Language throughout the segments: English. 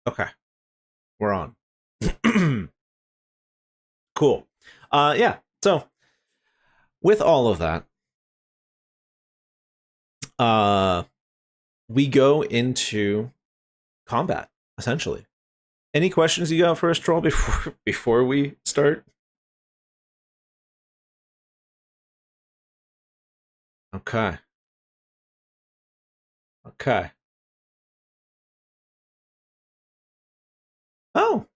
Okay, we're on. Cool. Yeah. So with all of that, uh, we go into combat essentially. Any questions you got for us, Troll, before we start? Okay. Okay. Oh,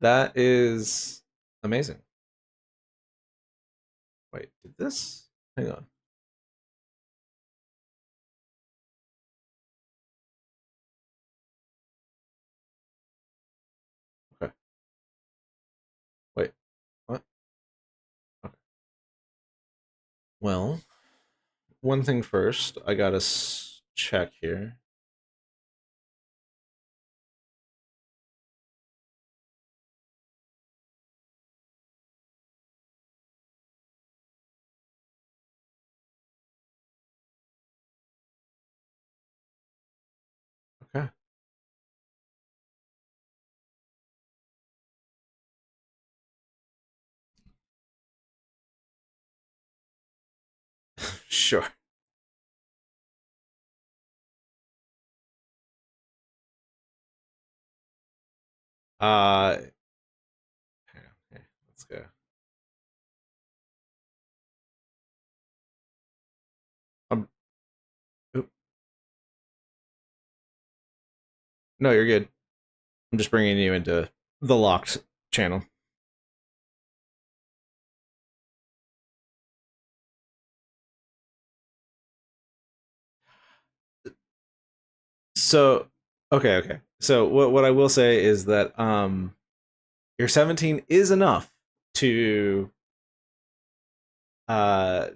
that is amazing. Wait, did this? Hang on. Okay. Wait. What? Okay. Well, one thing first. I gotta check here. Okay. Sure. Okay, let's go. Um, oop, no, you're good. I'm just bringing you into the locked channel. So, okay. So what I will say is that your 17 is enough to uh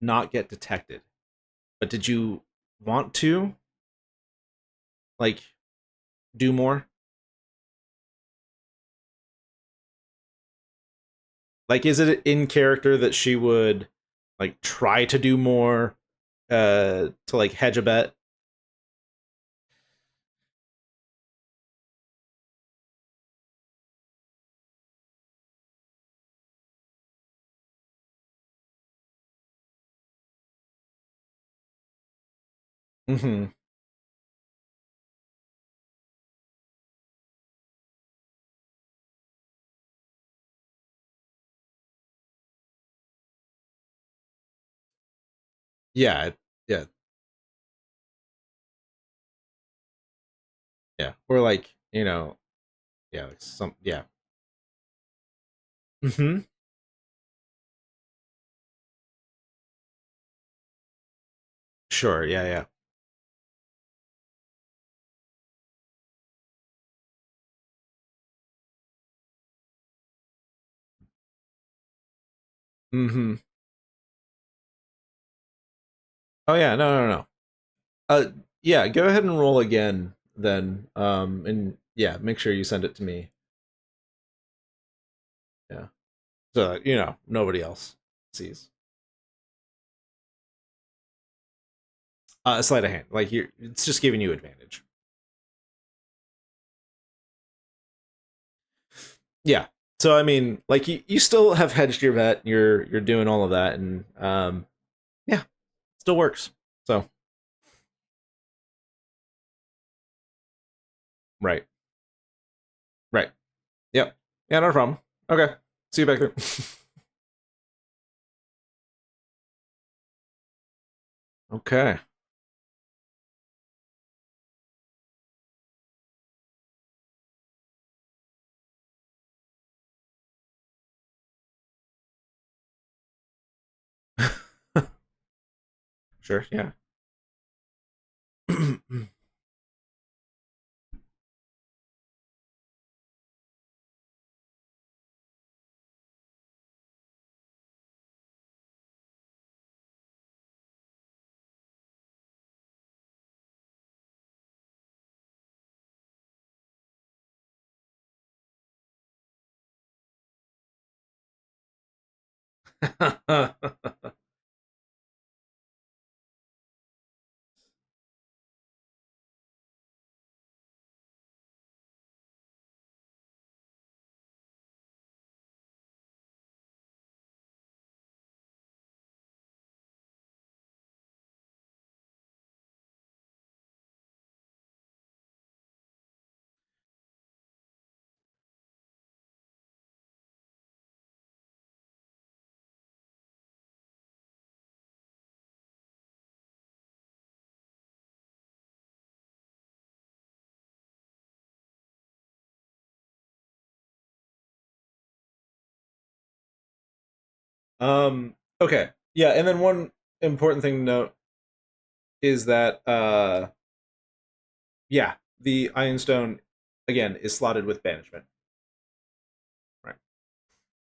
not get detected. But did you want to like do more? Like is it in character that she would like try to do more to like hedge a bet? Mhm. Yeah, yeah, yeah. Or like, yeah, like some yeah. Mhm. Sure. Yeah. Mhm. Oh yeah, no. Uh, yeah, go ahead and roll again then. And yeah, make sure you send it to me. Yeah, so that, nobody else sees. A sleight of hand, like it's just giving you advantage. Yeah. So I mean, like you still have hedged your bet. You're doing all of that, and yeah, still works. So right, right. Yep. Yeah, no problem. Okay. See you back there. Okay. Sure. Yeah. Okay. Yeah, and then one important thing to note is that yeah, the Iron Stone again is slotted with banishment. Right.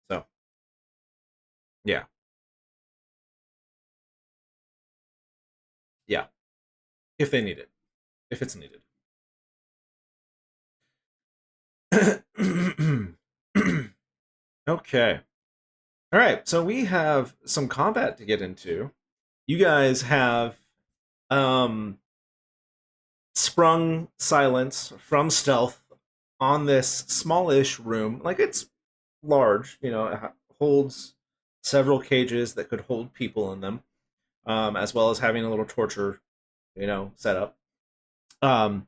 So yeah. Yeah. If they need it. If it's needed. Okay. All right. So we have some combat to get into. You guys have um sprung silence from stealth on this smallish room. Like it's large, it holds several cages that could hold people in them, as well as having a little torture, set up. Um,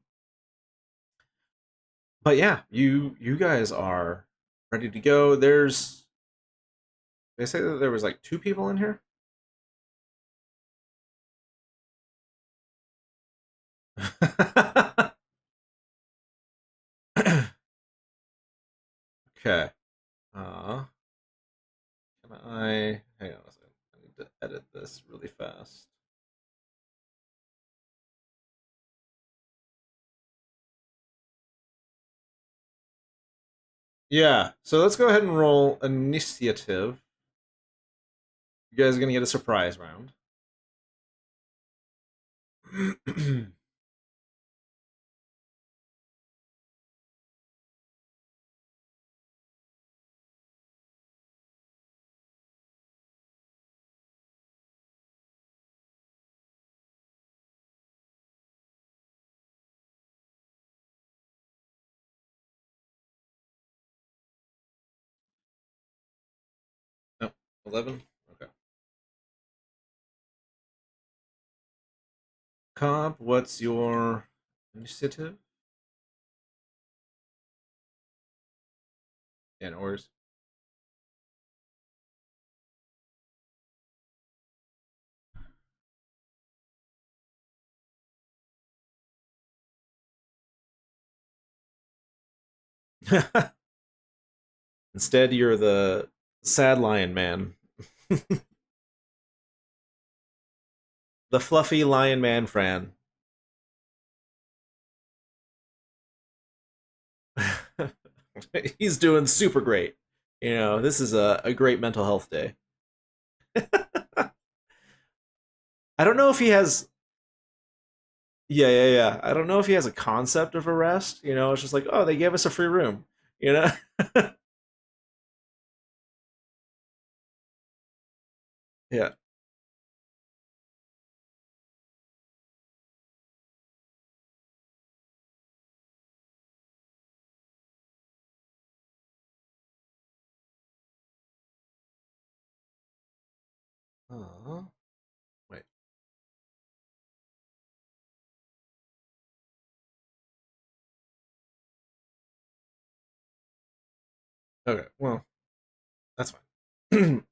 but yeah, you guys are ready to go. They say that there was like two people in here. Okay. Uh, can I hang on a second? I need to edit this really fast. Yeah. So let's go ahead and roll initiative. You guys are gonna get a surprise round. No, 11. Okay. Cobb, what's your initiative? Yeah, no worries. Instead, you're the sad lion man, the fluffy lion man, Fran. He's doing super great. This is a great mental health day. I don't know if he has. Yeah, yeah, yeah. I don't know if he has a concept of arrest. It's just like, oh, they gave us a free room. You know? Yeah. Wait. Okay. Well, that's fine.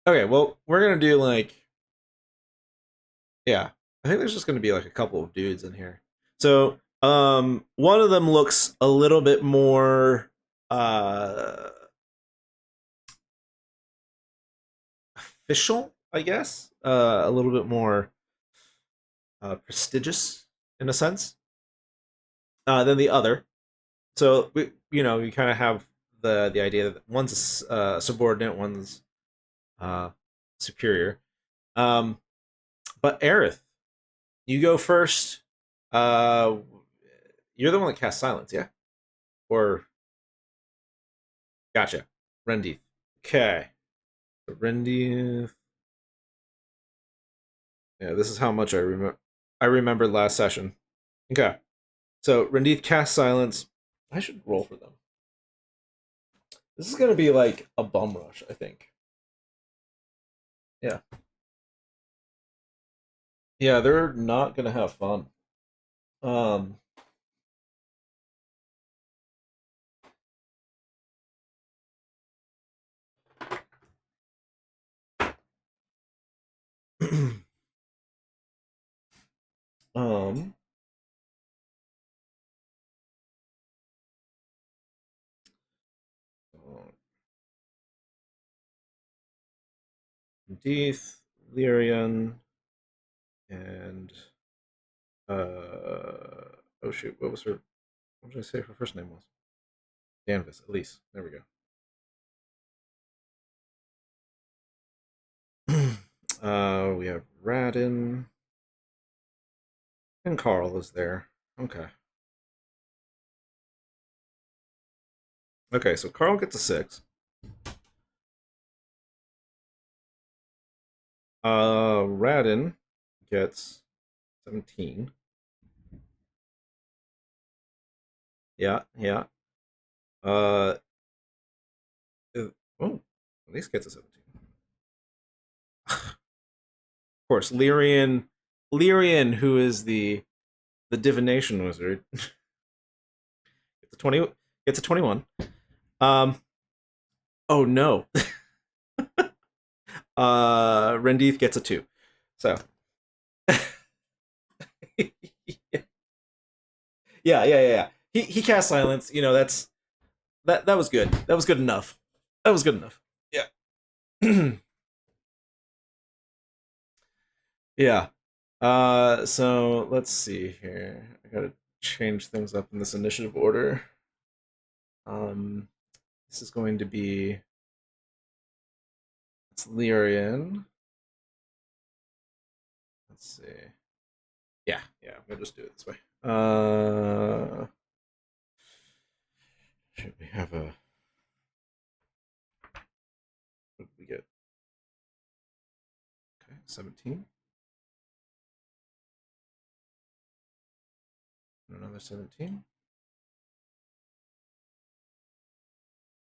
Okay. Well, we're gonna do like, yeah. I think there's just gonna be like a couple of dudes in here. So, one of them looks a little bit more uh official, I guess. A little bit more prestigious in a sense than the other. So you kind of have the idea that one's subordinate, one's uh, superior. Um, but Aerith, you go first. Uh, you're the one that cast silence, yeah? Or gotcha, Rendith. Okay, so Rendith. Yeah, this is how much I remember. I remembered last session. Okay, so Rendith cast silence. I should roll for them. This is gonna be like a bum rush, I think. Yeah, yeah, they're not gonna have fun. Um, um, Deeth, Lyrian, and oh shoot, what was her? What did I say her first name was? Danvis, Elise. There we go. We have Radin and Carl is there. Okay. Okay, so Carl gets a 6. Radin gets 17. Yeah, yeah. Uh, oh, at least gets a 17. Of course, Lyrian, who is the divination wizard, gets a 20. Gets a 21. Um. Oh no. Rendeith gets a 2. So. Yeah, yeah, yeah, yeah. He cast silence. You know that was good. That was good enough. That was good enough. Yeah. Yeah. So let's see here. I gotta change things up in this initiative order. Um, this is going to be it's Lyrian. Let's see. Yeah, yeah. We'll just do it this way. Should we have a? What did we get? Okay, 17. Another 17.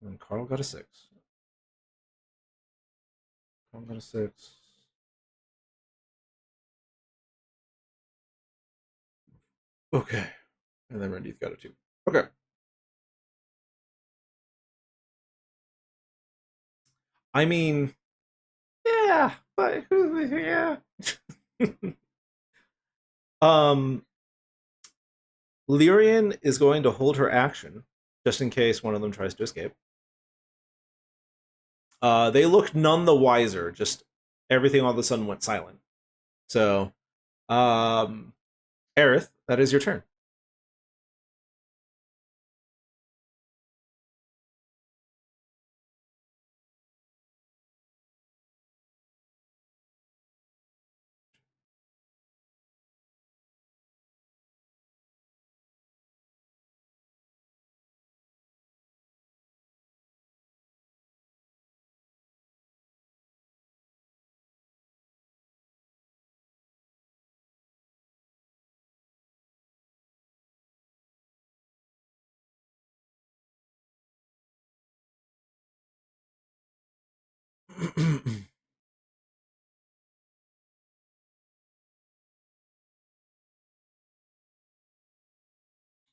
And Carl got a 6. Carl got a 6. Okay. And then Randy's got a 2. Okay. I mean, yeah, but yeah. um, Lyrian is going to hold her action just in case one of them tries to escape. They look none the wiser. Just everything all of a sudden went silent. So, um, Aerith, that is your turn.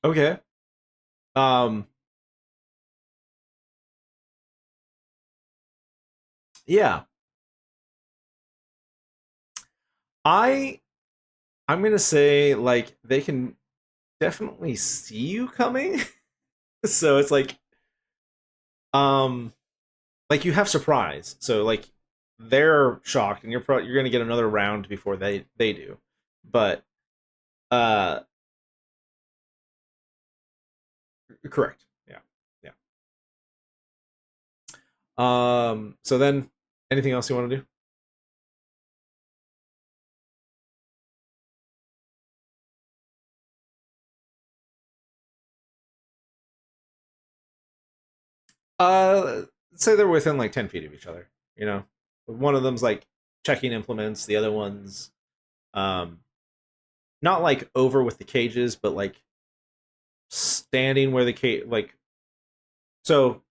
Okay. Um. Yeah. I I'm gonna say like they can definitely see you coming. So it's um like you have surprise. So like they're shocked and you're gonna get another round before they do. But uh correct. Yeah. Yeah. So then anything else you want to do? Uh say they're within like 10 feet of each other, you know? One of them's like checking implements, the other one's um not like over with the cages, but like standing where the cage like so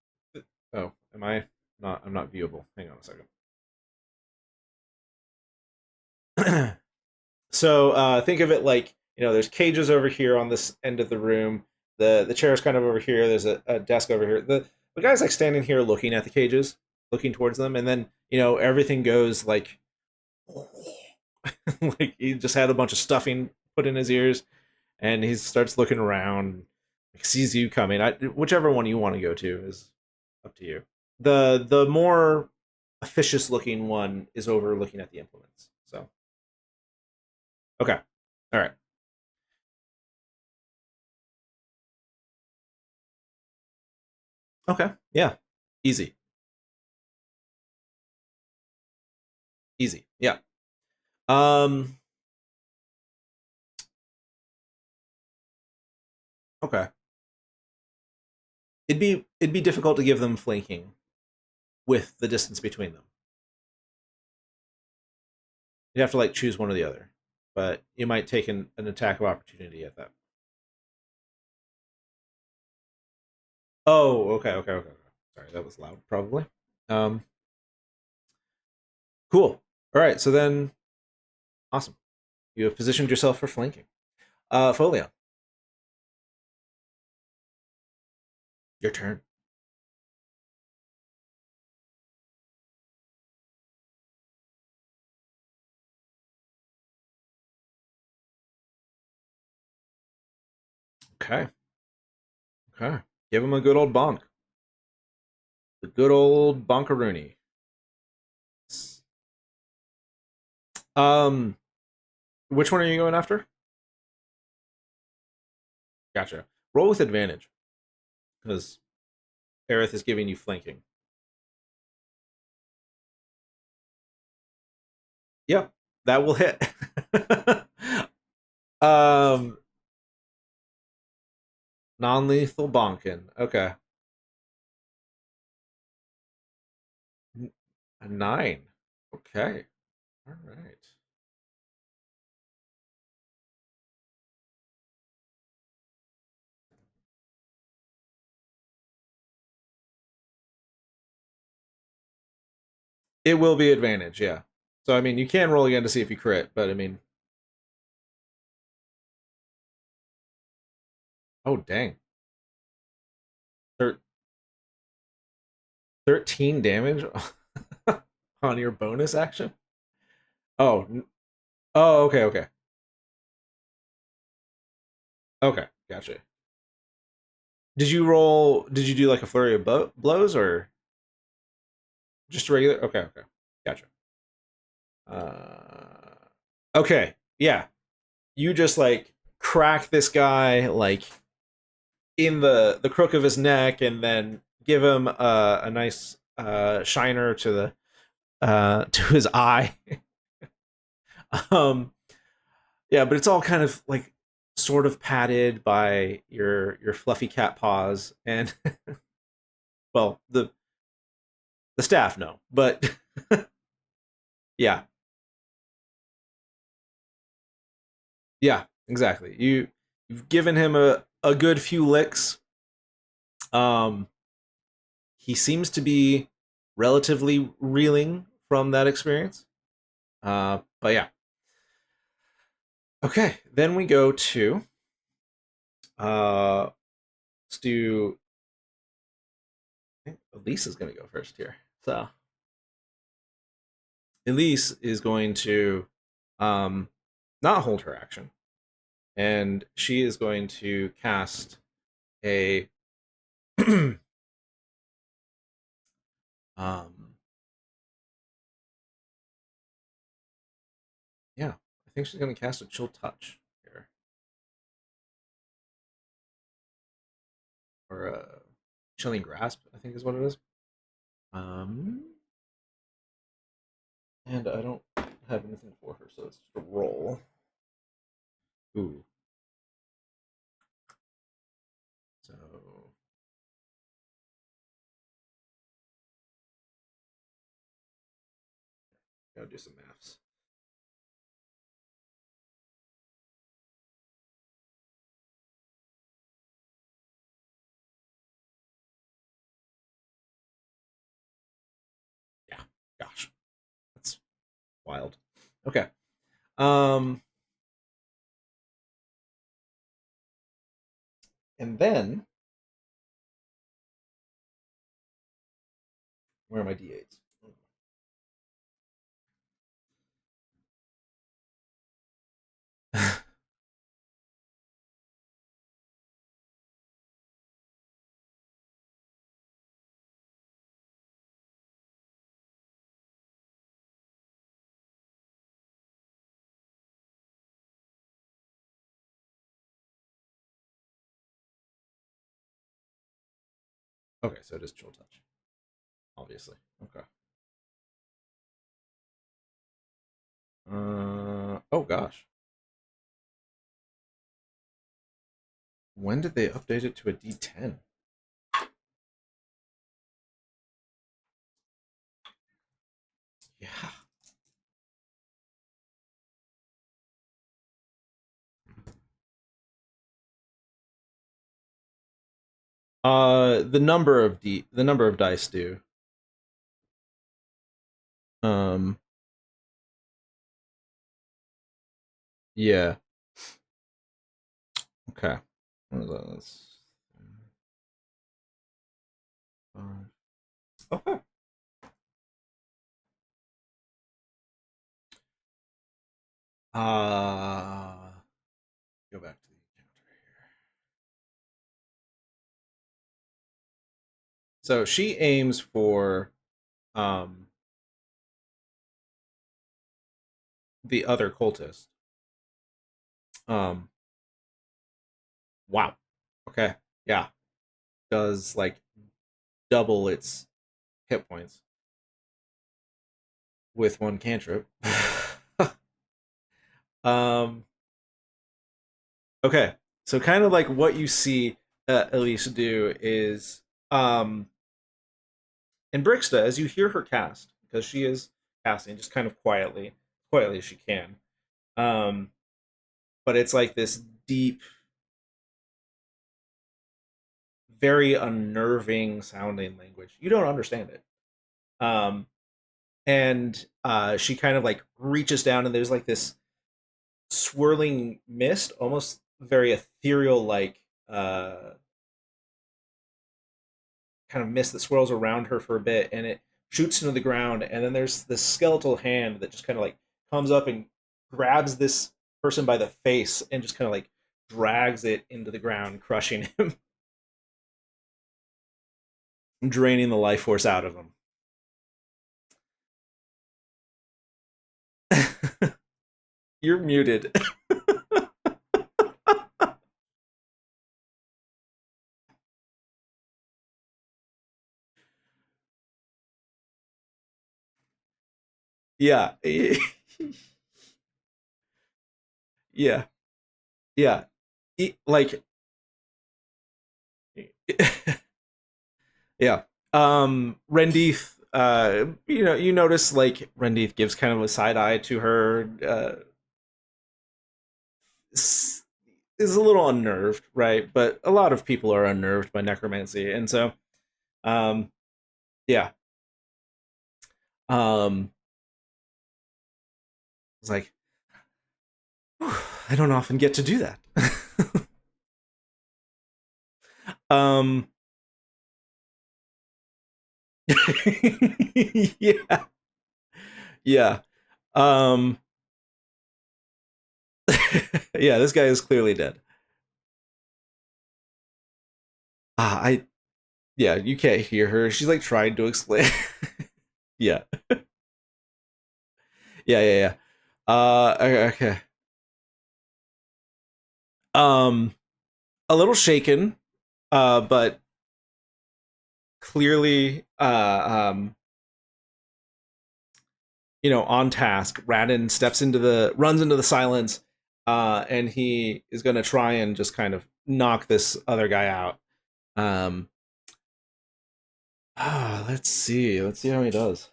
oh, am I not I'm not viewable. Hang on a second. So think of it like there's cages over here on this end of the room. The chair's kind of over here. There's a desk over here. The guy's like standing here looking at the cages, looking towards them, and then everything goes like like he just had a bunch of stuffing put in his ears, and he starts looking around, like, sees you coming. Whichever one you want to go to is up to you. The more officious looking one is over looking at the implements. So okay, all right, okay, yeah, easy, easy, yeah. Um, okay, it'd be difficult to give them flanking with the distance between them. You have to like choose one or the other, but you might take an attack of opportunity at that. Oh, okay, okay, okay. Sorry, that was loud, probably. Um, cool. All right, so then, awesome. You have positioned yourself for flanking. Folio, your turn. Okay, okay. Give him a good old bonk. The good old bonkaroony. Um, which one are you going after? Gotcha. Roll with advantage because Aerith is giving you flanking. Yep, that will hit. um, non-lethal bonking. Okay, a 9. Okay, all right. It will be advantage, yeah. So I mean, you can roll again to see if you crit, but I mean, oh dang, Thir- 13 damage on your bonus action. Oh, oh, okay, okay, okay, gotcha. Did you roll? Did you do like a flurry of blows or just regular? Okay, okay, gotcha. Okay, yeah. You just like crack this guy like in the crook of his neck, and then give him a nice shiner to the to his eye. um, yeah, but it's all kind of like sort of padded by your fluffy cat paws, and well, the staff no, but yeah, yeah, exactly. You've given him a good few licks. Um, he seems to be relatively reeling from that experience. But yeah. Okay, then we go to let's do. I think Elise is going to go first here. So Elise is going to not hold her action, and she is going to cast a um yeah, I think she's going to cast a chill touch here, or a chilling grasp, I think is what it is. Um, and I don't have anything for her, so it's just a roll. Ooh, so gotta do some maths. Yeah, gosh, that's wild. Okay. Um, and then where are my d8s? Okay, so it is chill touch, obviously. Okay. Oh gosh. When did they update it to a D10? Yeah. The number of dice do. Um, yeah. Okay. What is that? Okay. Go back to the counter here. So she aims for um the other cultist. Um, wow. Okay. Yeah. Does like double its hit points with one cantrip. um. Okay. So kind of like what you see Elise do is in Brixta, as you hear her cast, because she is casting just kind of quietly as she can. Um, but it's like this deep, very unnerving sounding language. You don't understand it. Um, and she kind of like reaches down, and there's like this swirling mist, almost very ethereal, like kind of mist that swirls around her for a bit, and it shoots into the ground. And then there's this skeletal hand that just kind of like comes up and grabs this person by the face and just kind of like drags it into the ground, crushing him, draining the life force out of him. You're muted. Yeah. Yeah. Yeah. Like yeah. Rendeeth, you notice like Rendeeth gives kind of a side eye to her, is a little unnerved, right? But a lot of people are unnerved by necromancy, and so um yeah. Um it's like I don't often get to do that. um yeah. Yeah. Um yeah, this guy is clearly dead. I yeah, you can't hear her. She's like trying to explain. Yeah. Yeah, yeah, yeah. Okay, okay. Um a little shaken, but clearly on task. Radin runs into the silence, and he is going to try and just kind of knock this other guy out. Um, let's see. Let's see how he does.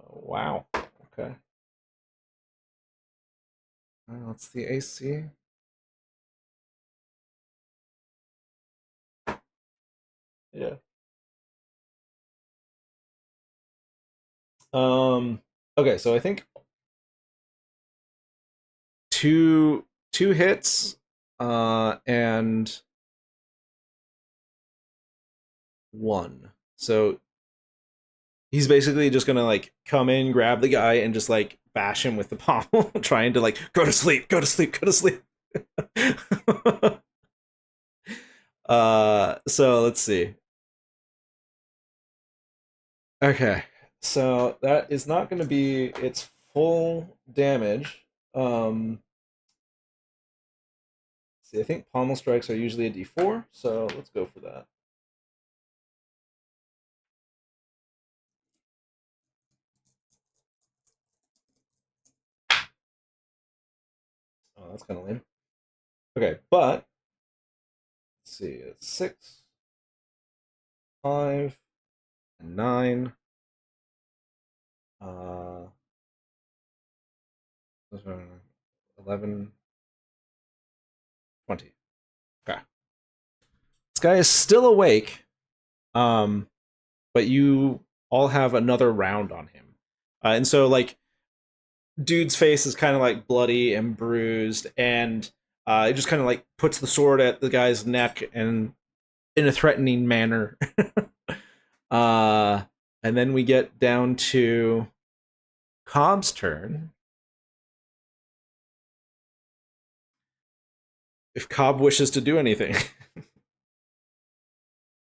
Wow. Okay. What's the AC? Yeah. Um. Okay, so I think two hits, and one. So he's basically just gonna like come in, grab the guy, and just like bash him with the pommel, trying to like go to sleep, go to sleep, go to sleep. So let's see. Okay, so that is not going to be its full damage. See, I think pommel strikes are usually a D4, so let's go for that. That's kind of lame. Okay, but let's see, it's 6, 5, and 9. Uh, 11, 20. Okay. This guy is still awake, um, but you all have another round on him. And so, like, dude's face is kind of like bloody and bruised, and it just kind of like puts the sword at the guy's neck and in a threatening manner. uh, and then we get down to Cobb's turn. If Cobb wishes to do anything.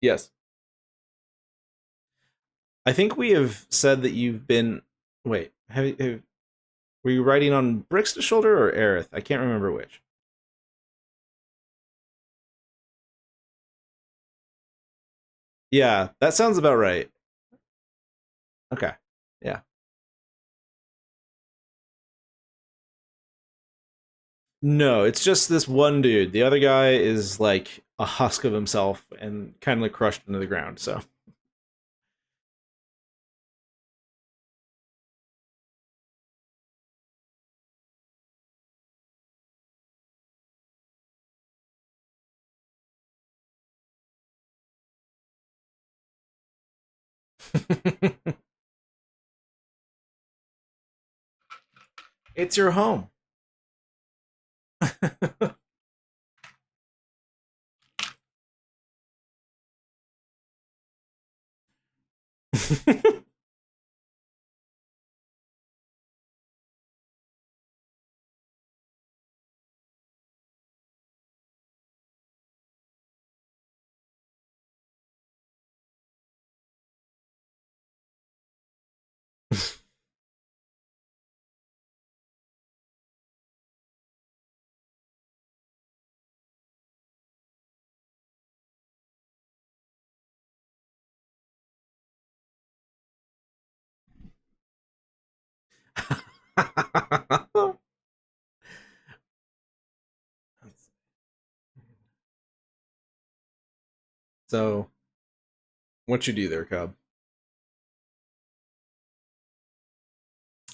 Yes. I think we have said that you've been. Wait, were you riding on Brix's shoulder or Aerith? I can't remember which. Yeah, that sounds about right. Okay. Yeah. No, it's just this one dude. The other guy is like a husk of himself and kind of like crushed into the ground. So. It's your home. So, what you do there, Cub?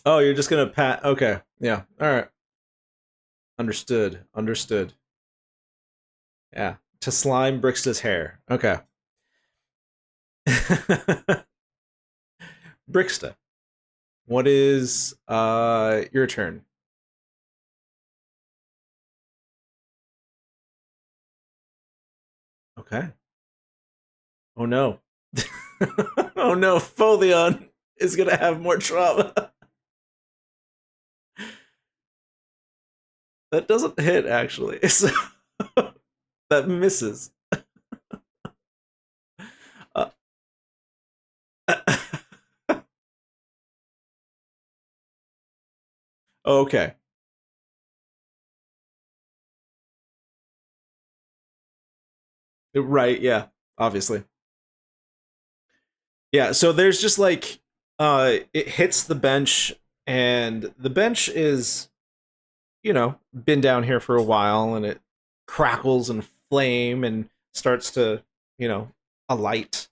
Oh, you're just gonna pat. Okay, yeah, all right, understood, understood. Yeah, to slime Brixta's hair. Okay, Brixta, what is your turn? Okay. Oh no. Oh no, Folion is gonna have more trauma. That doesn't hit actually. So that misses. Uh, okay. Right, yeah. Obviously. Yeah, so there's just like it hits the bench, and the bench is, been down here for a while, and it crackles and flame and starts to, alight.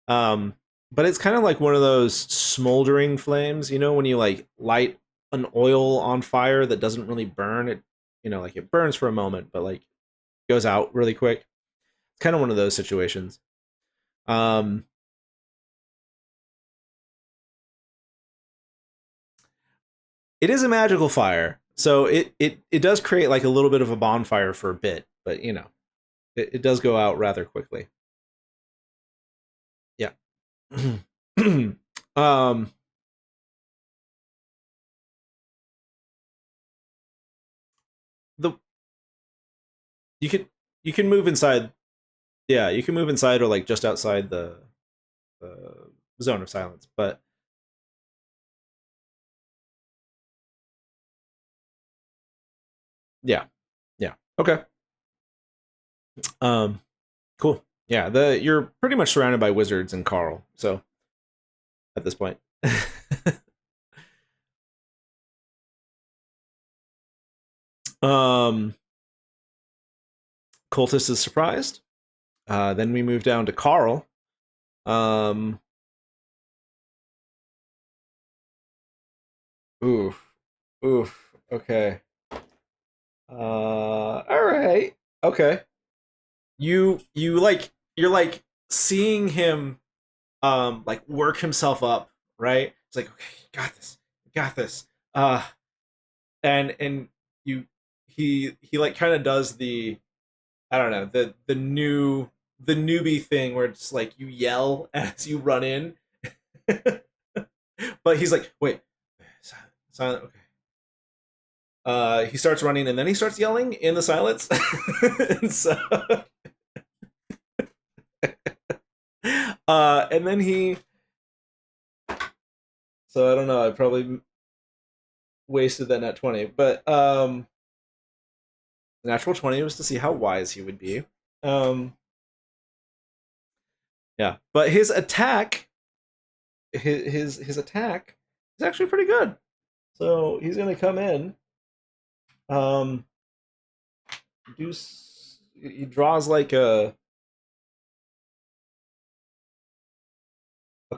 Um but it's kind of like one of those smoldering flames, when you like light an oil on fire that doesn't really burn it, like it burns for a moment but like goes out really quick. It's kind of one of those situations. Um it is a magical fire, so it does create like a little bit of a bonfire for a bit, but it does go out rather quickly. Yeah. um the you can you can move inside. Yeah, you can move inside or like just outside the zone of silence, but yeah. Yeah. Okay. um cool. Yeah, the you're pretty much surrounded by wizards and Carl, so at this point. Um, Cultist is surprised. Then we move down to Carl. Um, oof, oof. Okay. All right. Okay. You like you're like seeing him like work himself up, right? It's like, okay, you got this. You got this. And you he like kind of does the, I don't know, the newbie thing where it's like you yell as you run in. But he's like, wait, silent, silent, okay. He starts running and then he starts yelling in the silence. And so and then he, so I don't know, I probably wasted that nat 20, but natural 20 was to see how wise he would be. Um yeah, but his attack, his attack is actually pretty good. So he's gonna come in. Um, do he draws like a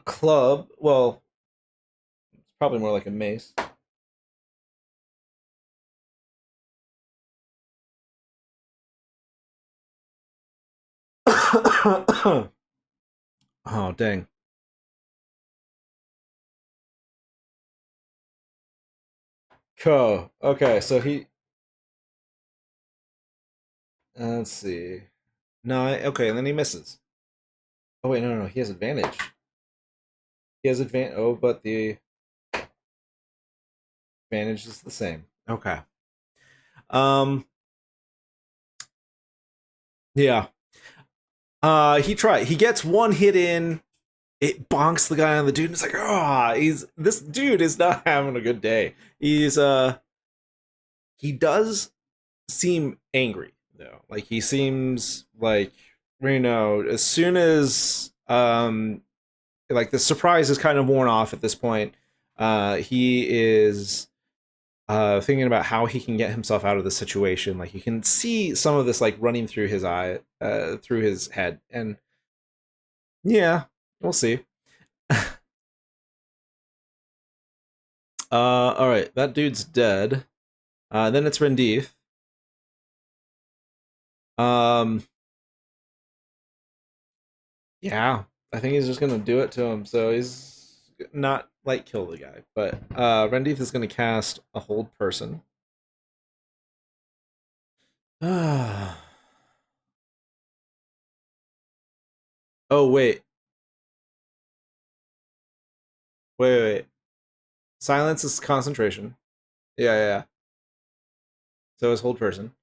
club. Well, it's probably more like a mace. Oh dang. Co. Okay, so he. Let's see. No, okay, and then he misses. Oh wait, no, no, no. He has advantage. He has advantage. Oh, but the advantage is the same. Okay. Um. Yeah. He tried. He gets one hit in. It bonks the guy on the dude. And it's like, ah, he's this dude is not having a good day. He does seem angry though. Like he seems like, as soon as like the surprise is kind of worn off at this point, he is thinking about how he can get himself out of the situation. Like you can see some of this like running through his eye, through his head, and yeah, we'll see. All right, that dude's dead. Then it's Rendeef. Um, yeah, I think he's just gonna do it to him. So he's not like kill the guy, but Rendeef is gonna cast a hold person. Oh wait, wait. Silence is concentration. Yeah, yeah, yeah. So is hold person.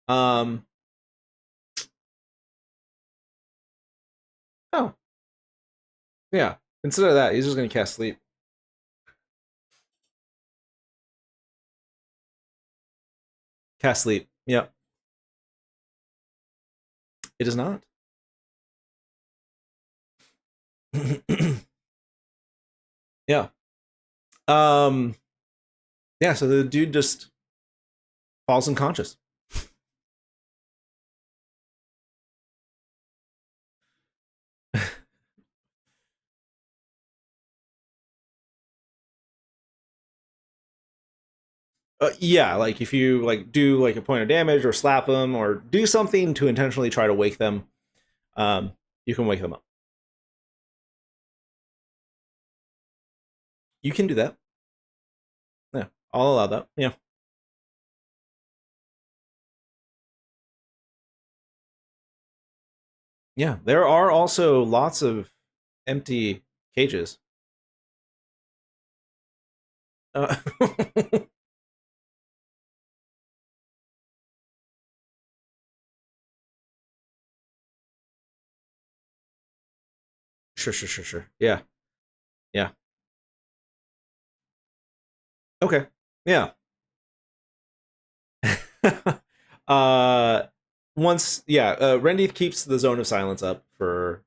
Um. Oh, yeah. Instead of that, he's just gonna cast sleep. Cast sleep. Yep. It is not. Yeah. Um. Yeah. So the dude just falls unconscious. Yeah, like if you like do like a point of damage or slap them or do something to intentionally try to wake them, you can wake them up. You can do that. Yeah, I'll allow that. Yeah, yeah. There are also lots of empty cages. Uh, sure, sure, sure, sure. Yeah, yeah. Okay. Yeah. uh, once, yeah. Rendeith keeps the zone of silence up for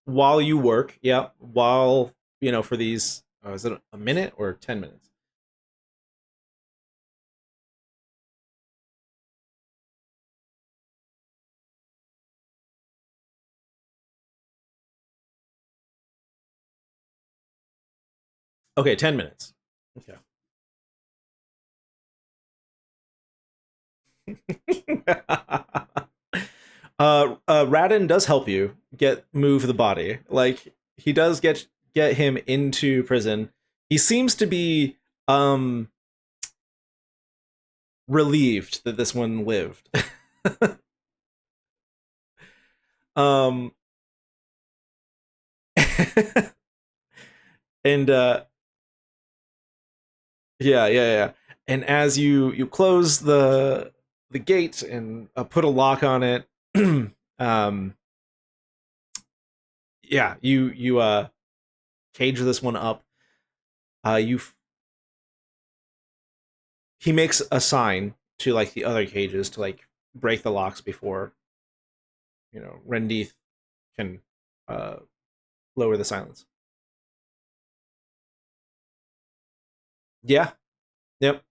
while you work. Yeah, while for these. Is it a minute or 10 minutes? Okay, 10 minutes. Okay. Radin does help you move the body. Like he does get him into prison. He seems to be um relieved that this one lived. um and yeah, yeah, yeah. And as you close the gate and put a lock on it, um yeah, you cage this one up. You He makes a sign to like the other cages to like break the locks before Rendith can uh lower the silence. Yeah. Yep.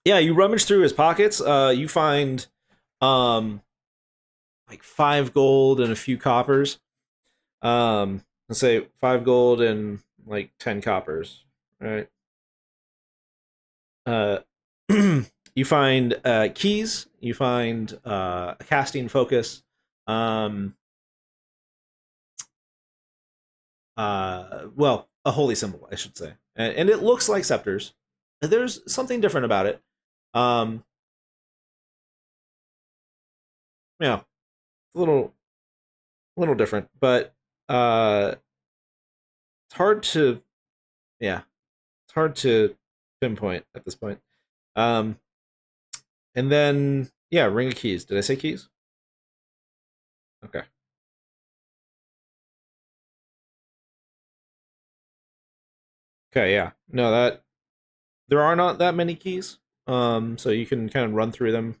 Yeah, you rummage through his pockets. You find um like 5 gold and a few coppers. Let's say 5 gold and like 10 coppers. All right. Uh, you find keys. You find a casting focus. Um, well, a holy symbol, I should say, and it looks like scepters. There's something different about it. Um, yeah, a little different, but it's hard to yeah, it's hard to pinpoint at this point. Um, and then yeah, ring of keys. Did I say keys? Okay. Okay. Yeah. No, that there are not that many keys. So you can kind of run through them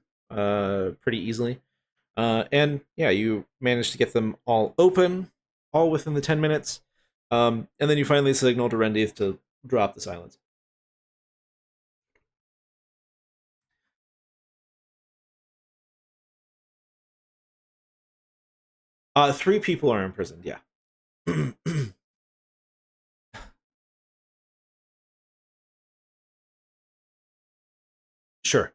pretty easily. And yeah, you manage to get them all open, all within the 10 minutes. And then you finally signal to Rendith to drop the silence. 3 people are imprisoned. Yeah. Sure.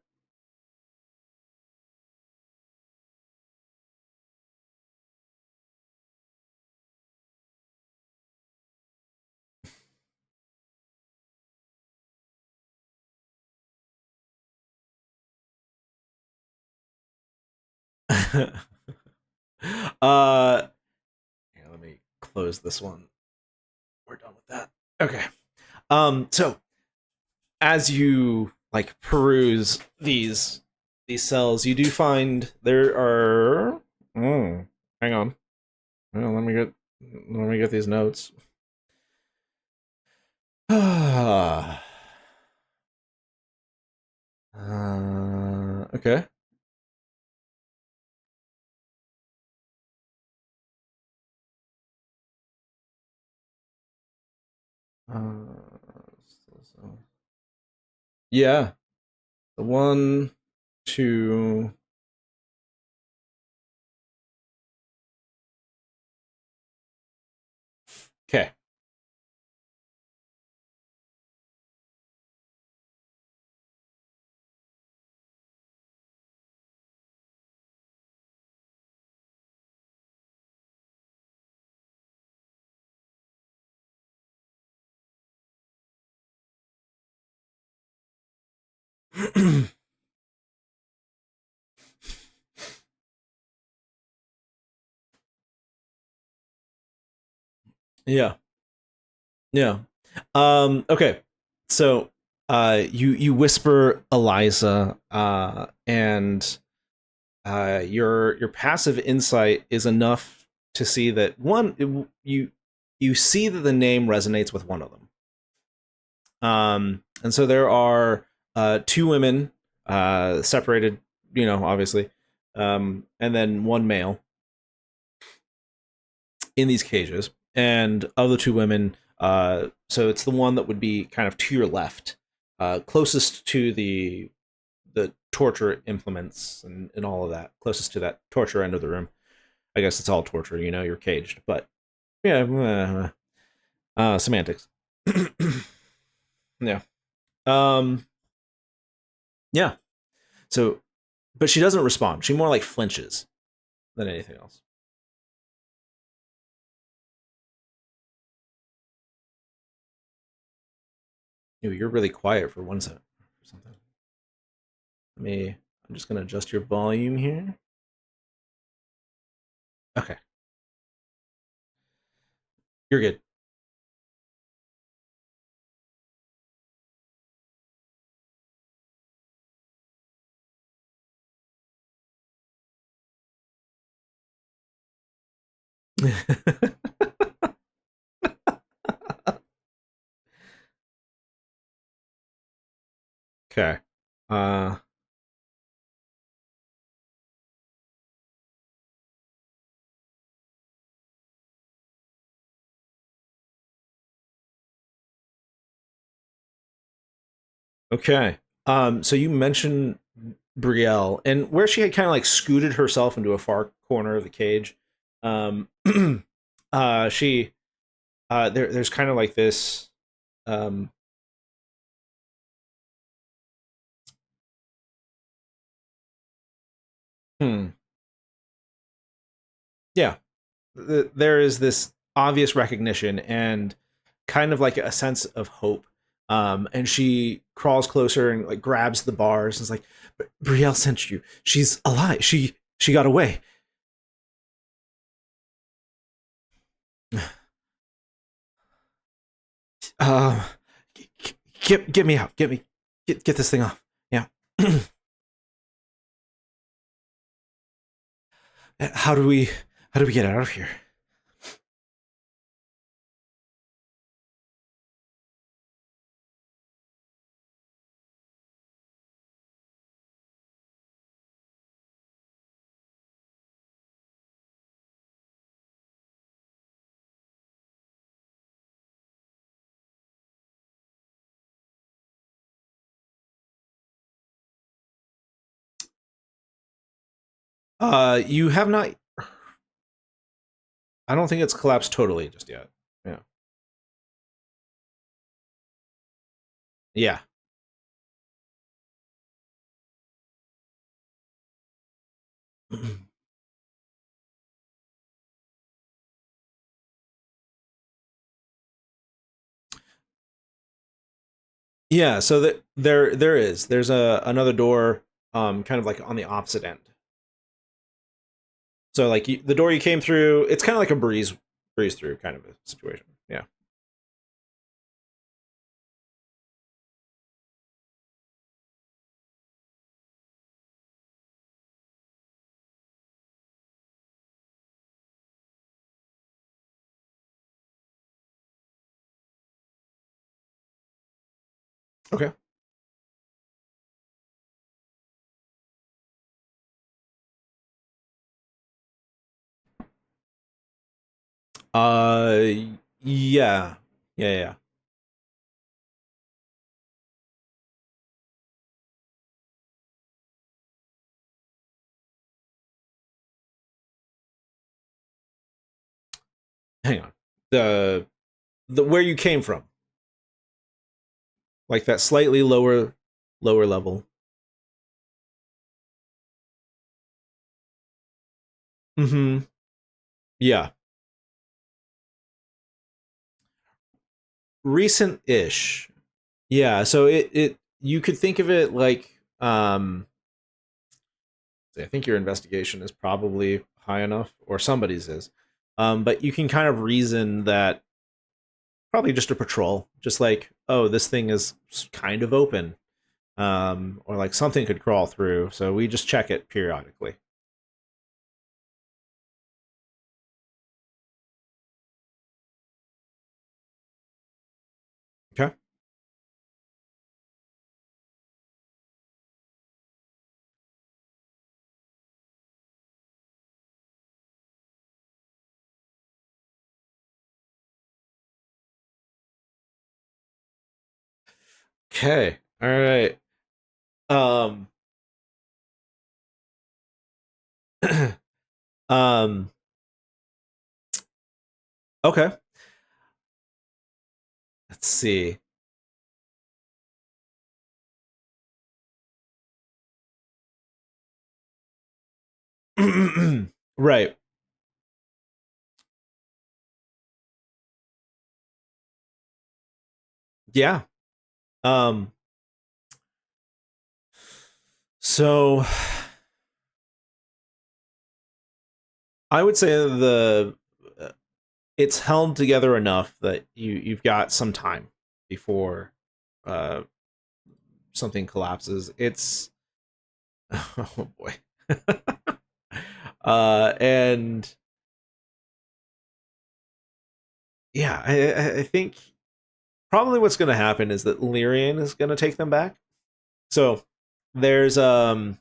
Here, let me close this one. We're done with that. Okay. So as you like peruse these cells, you do find there are. Hang on. Well, let me get these notes. Okay. So- yeah, the one, two. Okay. Yeah. Yeah. Okay. So you whisper Eliza and your passive insight is enough to see that you see that the name resonates with one of them. And so there are 2 women separated, obviously, and then one male in these cages. And of the 2 women, so it's the one that would be kind of to your left, closest to the torture implements and all of that, closest to that torture end of the room. I guess it's all torture, you're caged, but Yeah, semantics. Yeah. Um. Yeah. So, but she doesn't respond. She more like flinches than anything else. You're really quiet for 1 second or something. Let me. I'm just gonna adjust your volume here. Okay, you're good. Okay. Uh. Okay. So you mentioned Brielle and where she had kind of like scooted herself into a far corner of the cage. Um. She. There's kind of like this. Um. Hmm. Yeah. There is this obvious recognition and kind of like a sense of hope. And she crawls closer and like grabs the bars and is like, Brielle sent you. She's alive. She got away. Uh, get me out. Get this thing off. Yeah. how do we how do we get out of here? You have not. I don't think it's collapsed totally just yet. Yeah. Yeah. Yeah, so there's a another door kind of like on the opposite end. So like the door you came through, it's kind of like a breeze through kind of a situation. Yeah. Okay. Uh yeah. Yeah. Hang on. The the where you came from, like that slightly lower level. Mhm. Yeah. Recent-ish. Yeah, so it you could think of it like I think your investigation is probably high enough, or somebody's is. But you can kind of reason that probably just a patrol, just like, oh, this thing is kind of open, or like something could crawl through. So we just check it periodically. Okay. Okay. All right. Um. um. Okay. Let's see. Right. Yeah. Um. So I would say uh, it's held together enough that you've got some time before uh something collapses. It's oh boy. And yeah, I think probably what's going to happen is that Lyrian is going to take them back. So there's some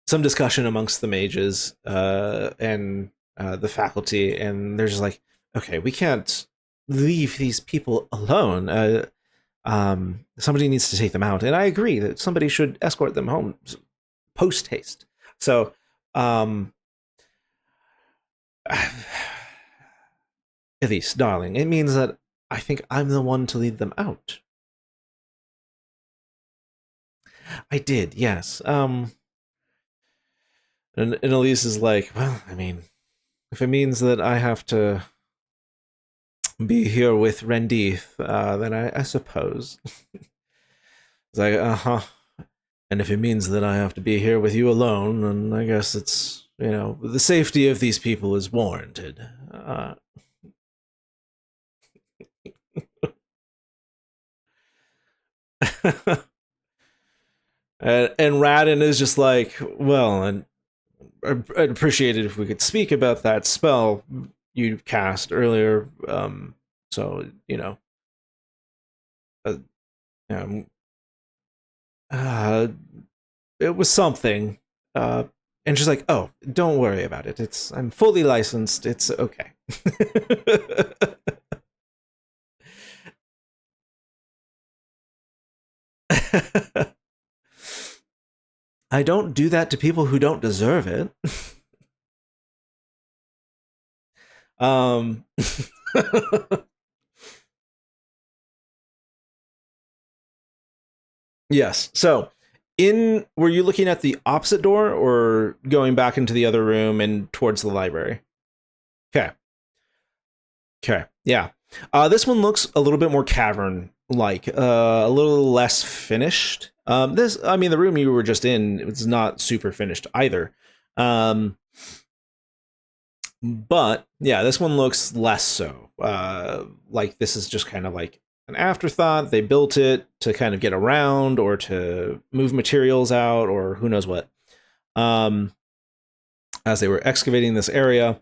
discussion amongst the mages and the faculty, and they're just like, okay, we can't leave these people alone. Somebody needs to take them out, and I agree that somebody should escort them home post haste. So, um, Elise, darling, it means that I think I'm the one to lead them out. I did, yes. And Elise is like, well, I mean, if it means that I have to be here with Rendith, then I suppose. It's like, uh huh. And if it means that I have to be here with you alone, then I guess it's, the safety of these people is warranted. And Radin is just like, well, and I'd appreciate it if we could speak about that spell you cast earlier. So uh, um, uh, it was something. Uh, and she's like, "Oh, don't worry about it. I'm fully licensed. It's okay." I don't do that to people who don't deserve it. um, yes. So, in were you looking at the opposite door or going back into the other room and towards the library? Okay. Okay. Yeah. This one looks a little bit more cavern like, a little less finished. I mean, the room you were just in was not super finished either. Um, but yeah, this one looks less so. Like this is just kind of like an afterthought. They built it to kind of get around or to move materials out or who knows what. Um, as they were excavating this area,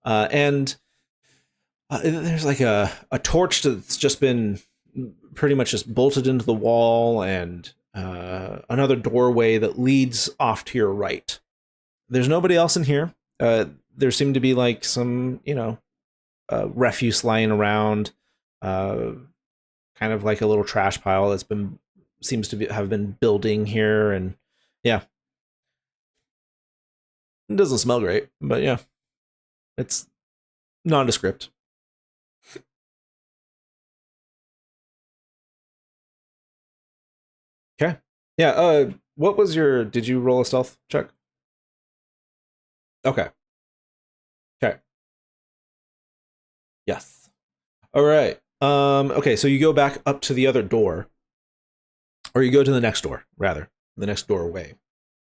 and there's like a torch that's just been pretty much just bolted into the wall, and another doorway that leads off to your right. There's nobody else in here. There seem to be like some, refuse lying around, uh, kind of like a little trash pile that's been seems to have been building here, and yeah, it doesn't smell great, but yeah, it's nondescript. Okay, yeah. What was your? Did you roll a stealth check? Okay. Okay. Yes. All right. Okay, so you go back up to the other door, or you go to the next door, rather, the next doorway.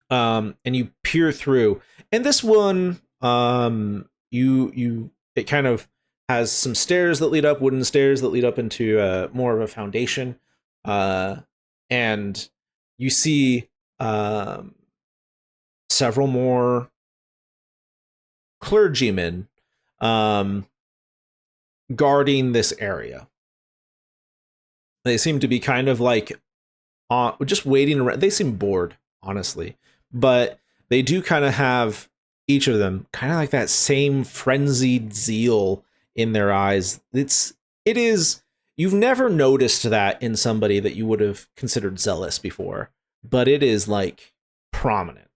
And you peer through. And this one, it kind of has some stairs that lead up, wooden stairs that lead up into more of a foundation. Uh, and you see several more clergymen um, guarding this area. They seem to be kind of like just waiting around. They seem bored, honestly, but they do kind of have each of them kind of like that same frenzied zeal in their eyes. It is you've never noticed that in somebody that you would have considered zealous before, but it is like prominent.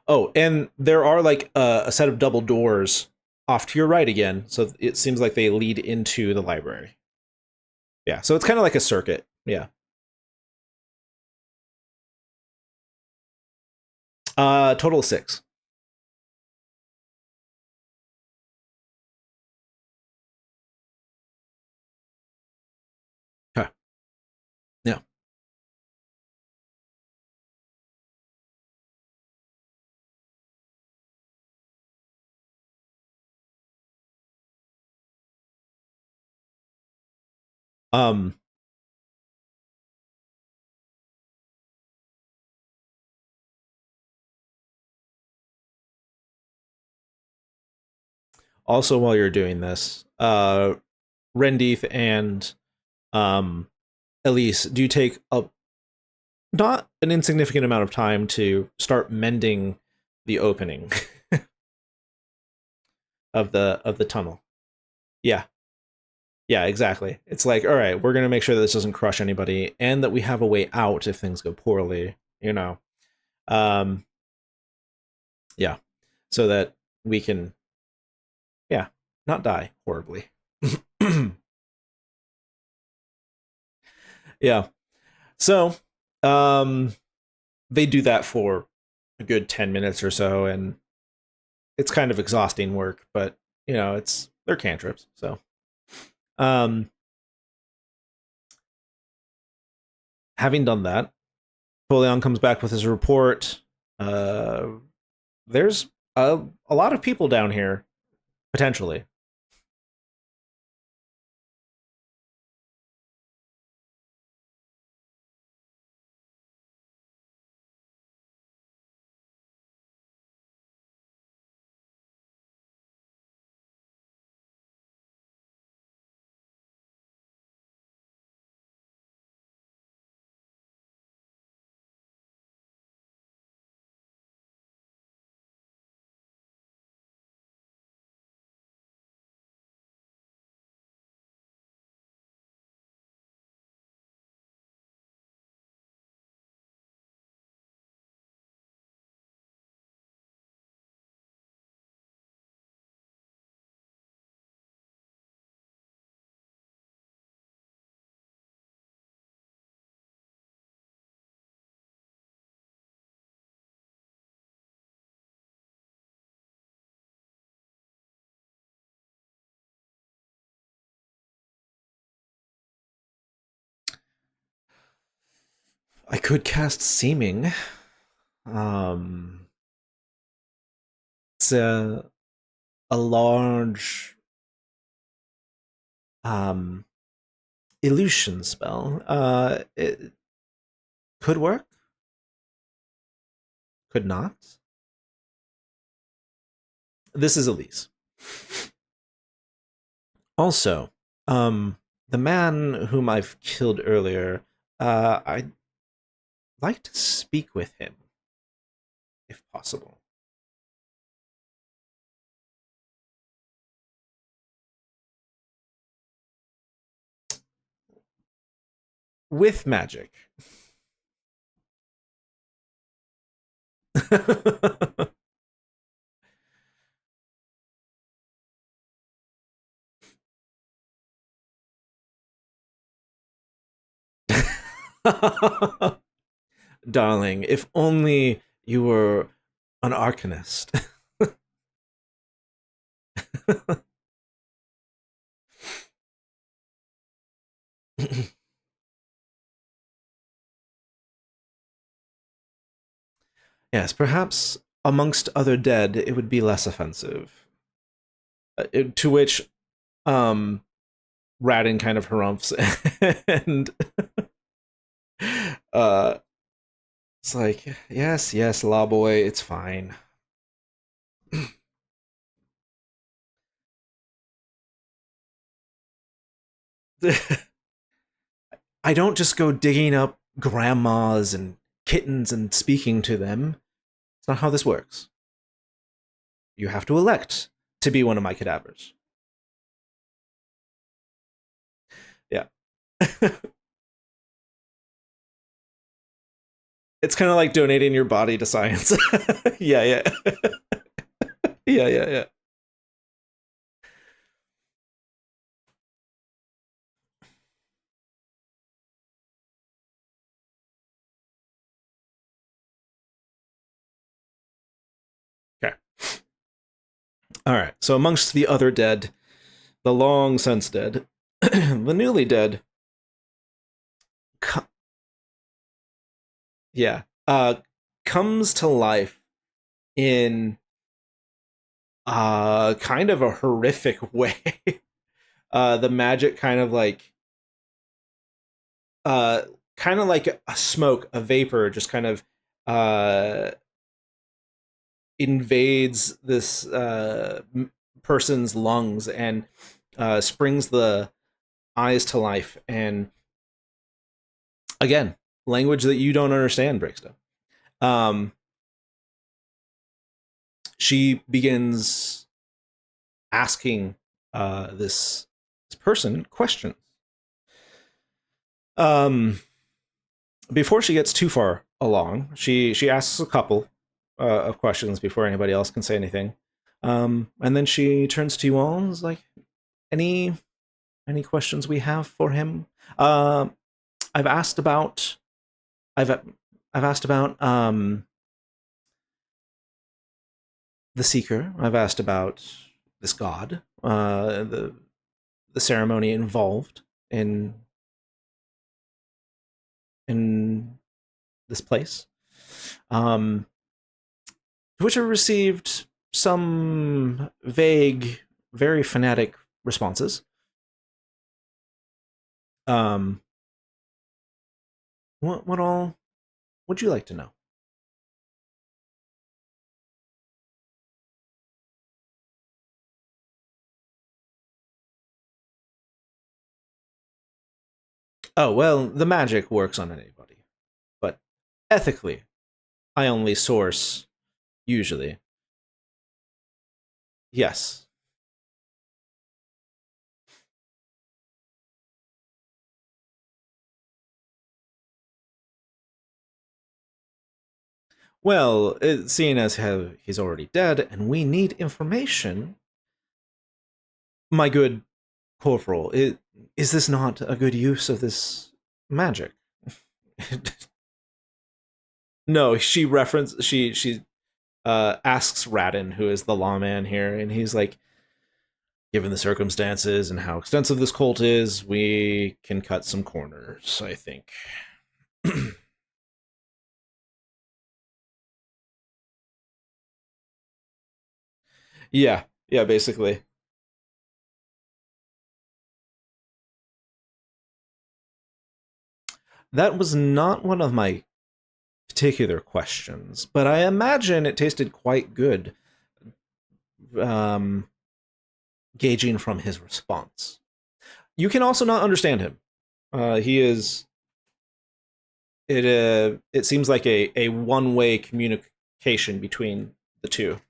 Oh, and there are like a set of double doors off to your right again, so it seems like they lead into the library. Yeah, so it's kind of like a circuit. Yeah. Total of six. Okay. Yeah. Um. Also, while you're doing this, Rendith and um Elise do take a not an insignificant amount of time to start mending the opening of the tunnel. Yeah. Yeah, exactly. It's like, all right, we're gonna make sure that this doesn't crush anybody, and that we have a way out if things go poorly. You know, um, yeah, so that we can, yeah, not die horribly. Yeah. So, um, they do that for a good 10 minutes or so, and it's kind of exhausting work, but it's they're cantrips. So, um, having done that, Folion comes back with his report. Uh, there's a lot of people down here potentially. I could cast Seeming. Um, it's a large um illusion spell. It could work, could not. This is Elise. Also, the man whom I've killed earlier, I'd like to speak with him, if possible. With magic. Darling, if only you were an arcanist. Yes, perhaps amongst other dead, it would be less offensive. To which, um, Radin kind of harumphs, and uh, it's like, yes, yes, law boy, it's fine. I don't just go digging up grandmas and kittens and speaking to them. It's not how this works. You have to elect to be one of my cadavers. Yeah. It's kind of like donating your body to science. Yeah, yeah, yeah, yeah, yeah. Okay. All right. So amongst the other dead, the long since dead, the newly dead, yeah, comes to life in kind of a horrific way. The magic uh kind of like a smoke, a vapor, just kind of uh invades this person's lungs and springs the eyes to life. And again, language that you don't understand, Brickstone. Um, she begins asking this person questions. Um, Before she gets too far along, she asks a couple of questions before anybody else can say anything. And then she turns to you all and is like, "Any questions we have for him? Um, I've asked about I've I've asked about the Seeker. I've asked about this god, the ceremony involved in in this place. Um, to which I received some vague, very fanatic responses. Um, what all would you like to know? Oh well, the magic works on anybody, but ethically, I only source usually. Yes. Well, seeing as how he's already dead and we need information, my good corporal, is this not a good use of this magic? No, she asks Radin, who is the lawman here, and he's like, given the circumstances and how extensive this cult is, we can cut some corners, I think. Yeah, yeah, basically. That was not one of my particular questions, but I imagine it tasted quite good, um, gauging from his response. You can also not understand him. He is it seems like a one-way communication between the two.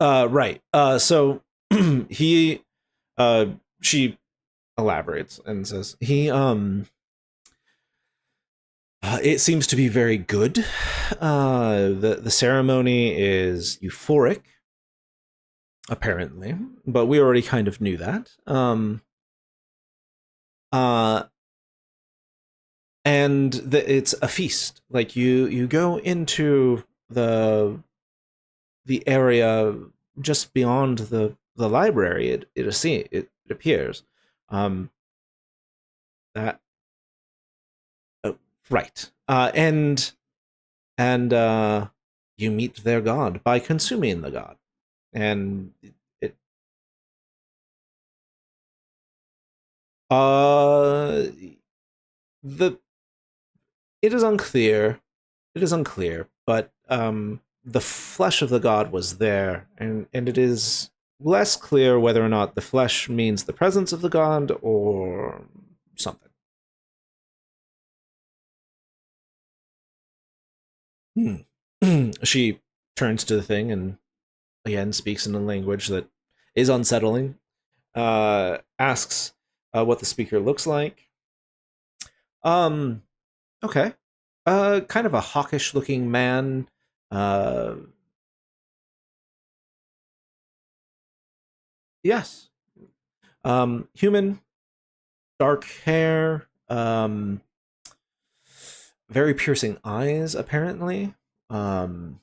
Right. So he she elaborates and says it seems to be very good. The ceremony is euphoric, apparently, but we already kind of knew that. Uh, and it's a feast. Like you go into the area just beyond the library. It appears um, that right, and you meet their god by consuming the god, and it uh the it is unclear. It is unclear, but the flesh of the god was there, and it is less clear whether or not the flesh means the presence of the god or something. She turns to the thing and again speaks in a language that is unsettling. Asks what the speaker looks like. Um, okay. Kind of a hawkish looking man. Uh, yes. Human, dark hair. Very piercing eyes, apparently. Um,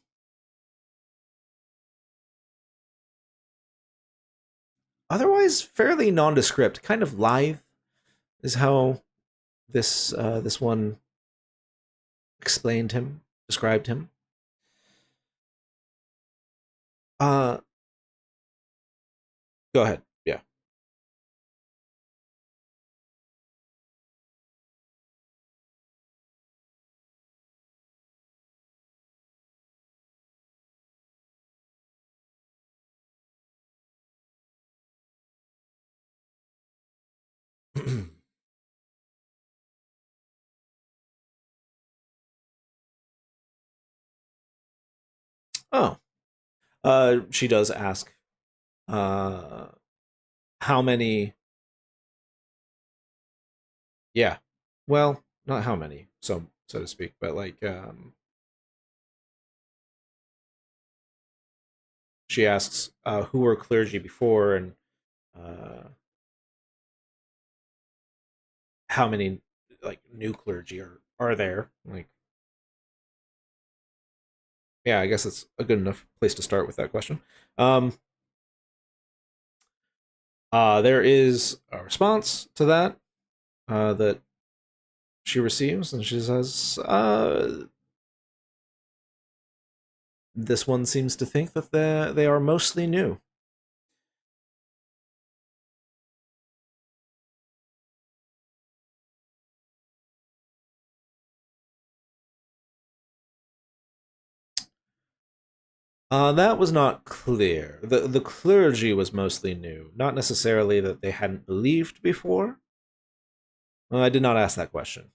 Otherwise fairly nondescript, kind of lithe is how this one explained him, described him. Uh, Go ahead. Yeah. Oh, she does ask, uh, how many? Yeah, well, not how many, so to speak, but like, she asks, who were clergy before, and uh, how many like new clergy are there? Like, yeah, I guess it's a good enough place to start with that question. Um, there is a response to that that she receives, and she says, "This one seems to think that they are mostly new." That was not clear. The clergy was mostly new, not necessarily that they hadn't believed before. I did not ask that question.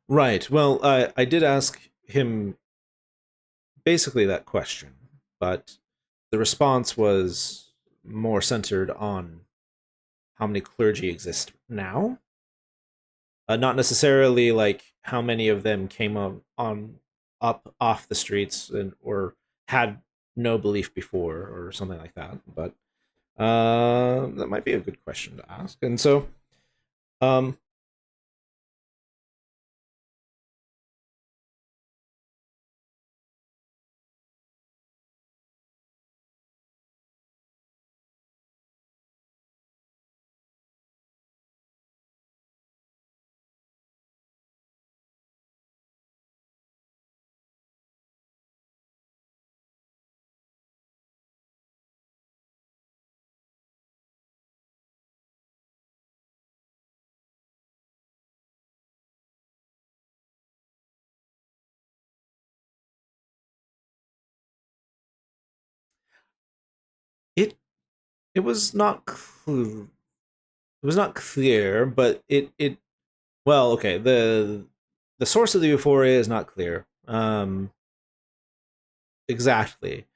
Right. Well, I did ask him basically that question, but the response was more centered on how many clergy exist now, not necessarily like how many of them came on up off the streets and or had no belief before or something like that. But that might be a good question to ask. And so, um, it it was not it was not clear, but it well, okay. The source of the euphoria is not clear. Exactly.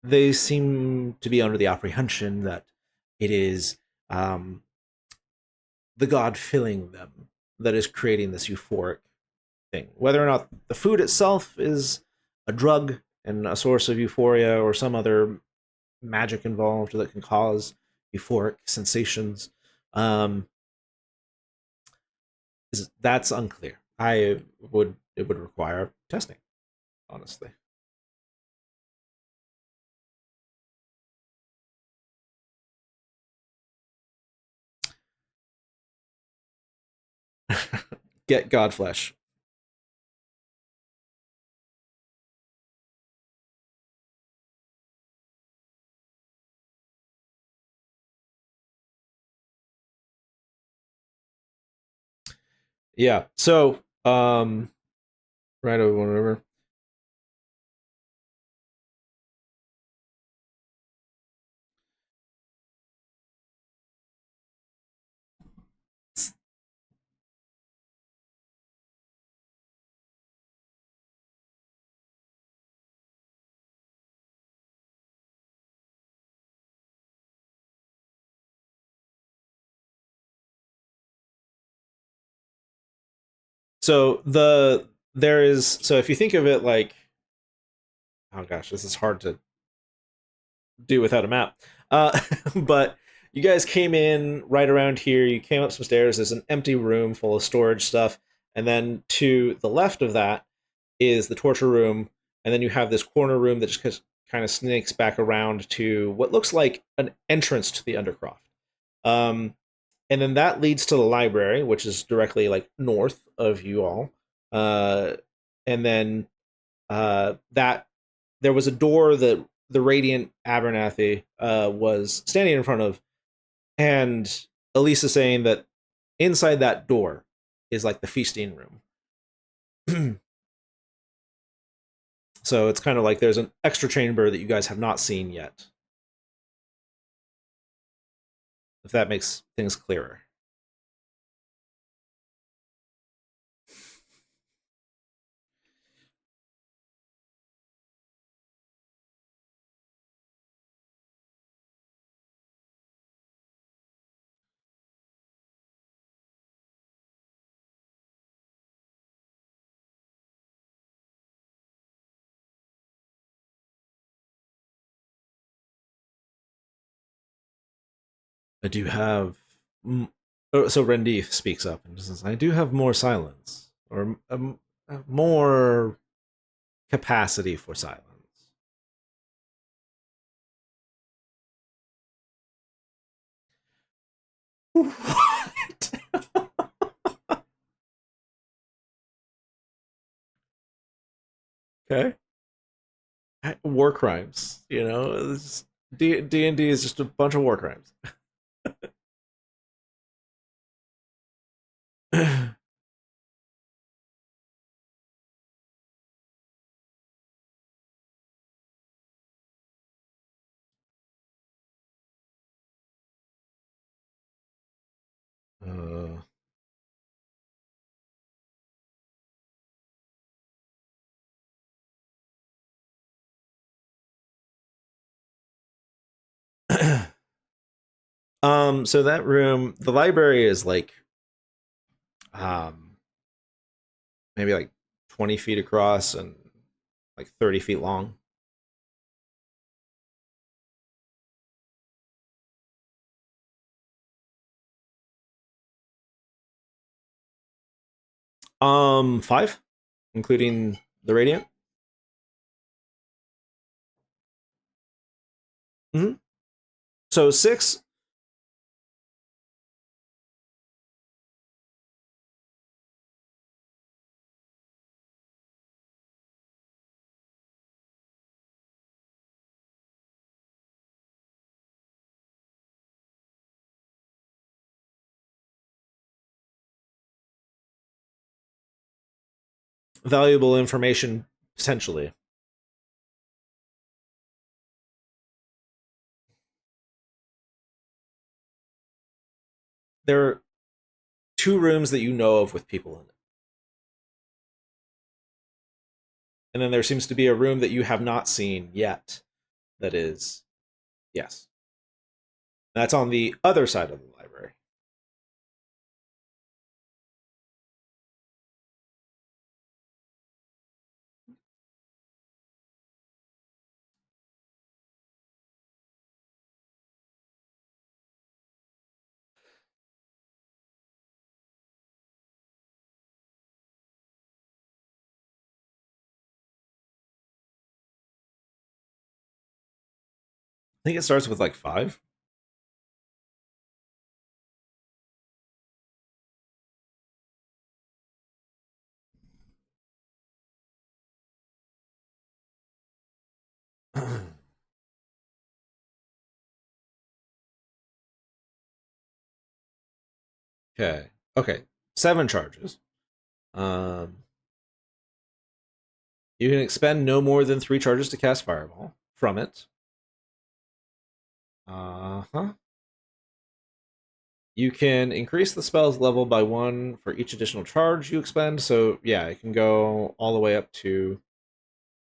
They seem to be under the apprehension that it is um, the god filling them that is creating this euphoric thing. Whether or not the food itself is a drug and a source of euphoria or some other magic involved that can cause euphoric sensations, um, that's unclear. I would It would require testing, honestly. Get Godflesh. Yeah. So, right over whatever. So if you think of it like, oh gosh, this is hard to do without a map. But you guys came in right around here. You came up some stairs. There's an empty room full of storage stuff, and then to the left of that is the torture room, and then you have this corner room that just kind of snakes back around to what looks like an entrance to the Undercroft. Um, and then that leads to the library, which is directly like north of you all. Uh, and then that there was a door that the Radiant Abernathy was standing in front of, and Elisa saying that inside that door is like the feasting room. So it's kind of like there's an extra chamber that you guys have not seen yet. If that makes things clearer. I do have. So Rendith speaks up and says, I do have more silence, or more capacity for silence. What? Okay. War crimes, D&D is just a bunch of war crimes. uh, so that room, the library is like um maybe like 20 feet across and like 30 feet long. 5, including the radiant. Mm-hmm. So 6. Valuable information potentially. There are 2 rooms that you know of with people in it, and then there seems to be a room that you have not seen yet. That is, yes, that's on the other side of the library. I think it starts with like 5. Okay. Okay. 7 charges. Um, you can expend no more than 3 charges to cast Fireball from it. Uh-huh. You can increase the spell's level by 1 for each additional charge you expend. So yeah, it can go all the way up to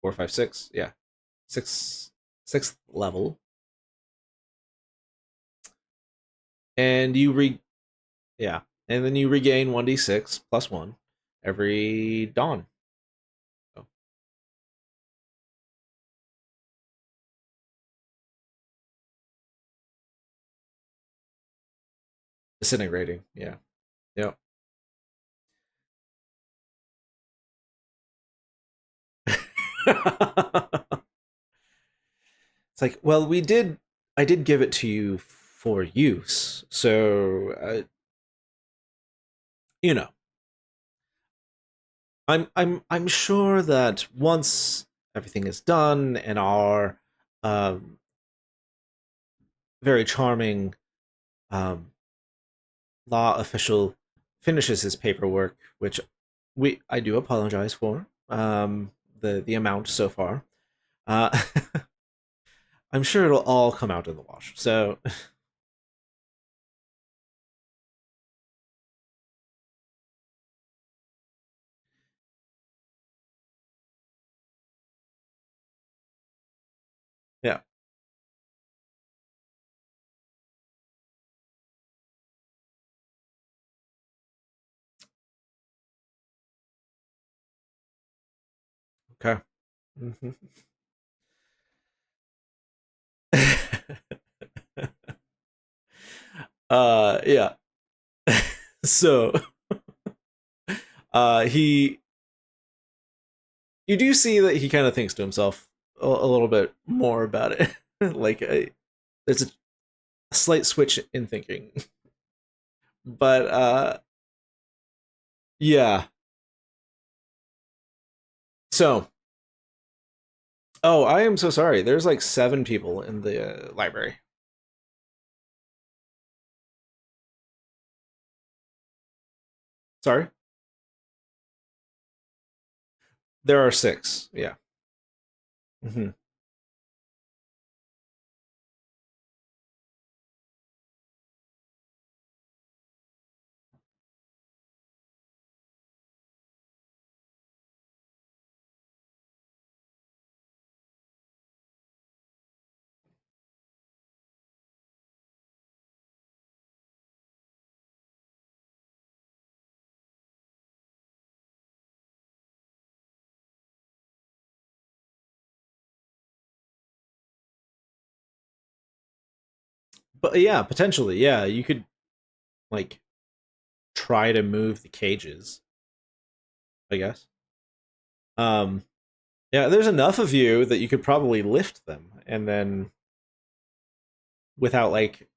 4, 5, 6. Yeah, sixth level, and you re yeah, and then you regain 1d6 plus 1. every dawn. So, disintegrating. Yeah. Yep. It's like, well, we did. I did give it to you for use, so you know, I'm sure that once everything is done and our um, very charming um, law official finishes his paperwork, which I do apologize for the amount so far. Uh, I'm sure it'll all come out in the wash. So yeah. Okay. Mhm. Yeah. So he you do see that he kind of thinks to himself a little bit more about it. Like there's a slight switch in thinking. But yeah. So, oh, I am so sorry. There's like 7 people in the library. Sorry. There are 6. Yeah. Hmm. But yeah, potentially. Yeah, you could like try to move the cages, I guess. Um yeah, there's enough of you that you could probably lift them and then without like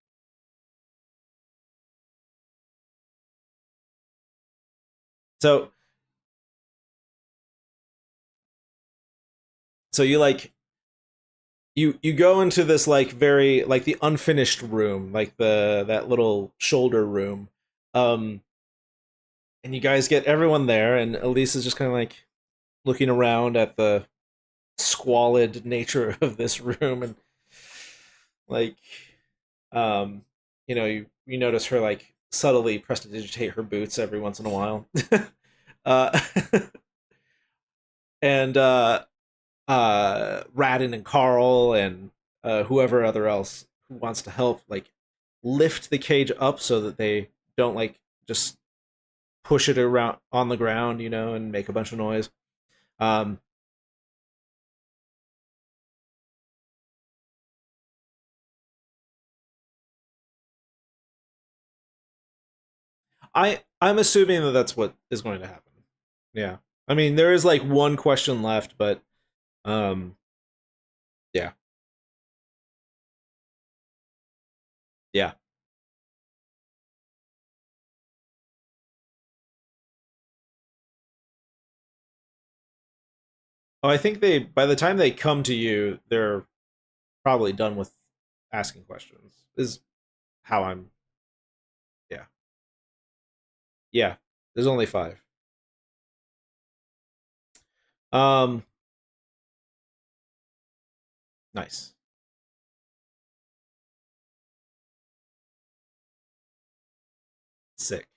so so you like you go into this like very like the unfinished room, like the that little shoulder room. Um and you guys get everyone there and Elise is just kind of like looking around at the squalid nature of this room and like um you notice her like subtly prestidigitate her boots every once in a while. uh and Radin and Carl and whoever other else who wants to help like lift the cage up so that they don't like just push it around on the ground, and make a bunch of noise. Um, I'm assuming that that's what is going to happen. Yeah, I mean there is like one question left, but um, yeah, yeah. Oh, I think they by the time they come to you, they're probably done with asking questions. Is how I'm. Yeah, yeah. There's only 5. Um, nice. Sick.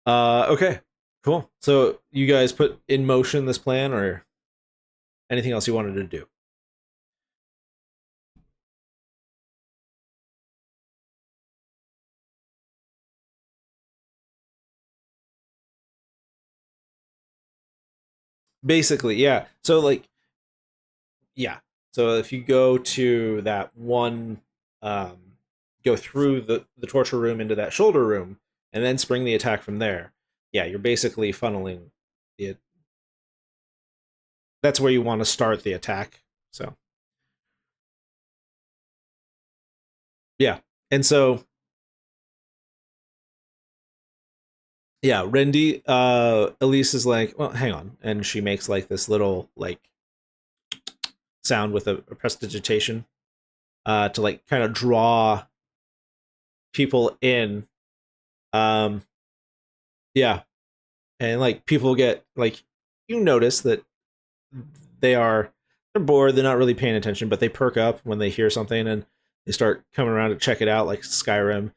Okay. Cool. So you guys put in motion this plan or anything else you wanted to do? Basically, yeah. So like, yeah. So if you go to that one, um, go through the torture room into that shoulder room, and then spring the attack from there. Yeah, you're basically funneling it. That's where you want to start the attack. So yeah, and so yeah, Rendy, Elise is like, well, hang on, and she makes like this little like sound with a prestidigitation, to like kind of draw people in. Um, yeah, and like people get like, you notice that they're bored, they're not really paying attention, but they perk up when they hear something and they start coming around to check it out, like Skyrim.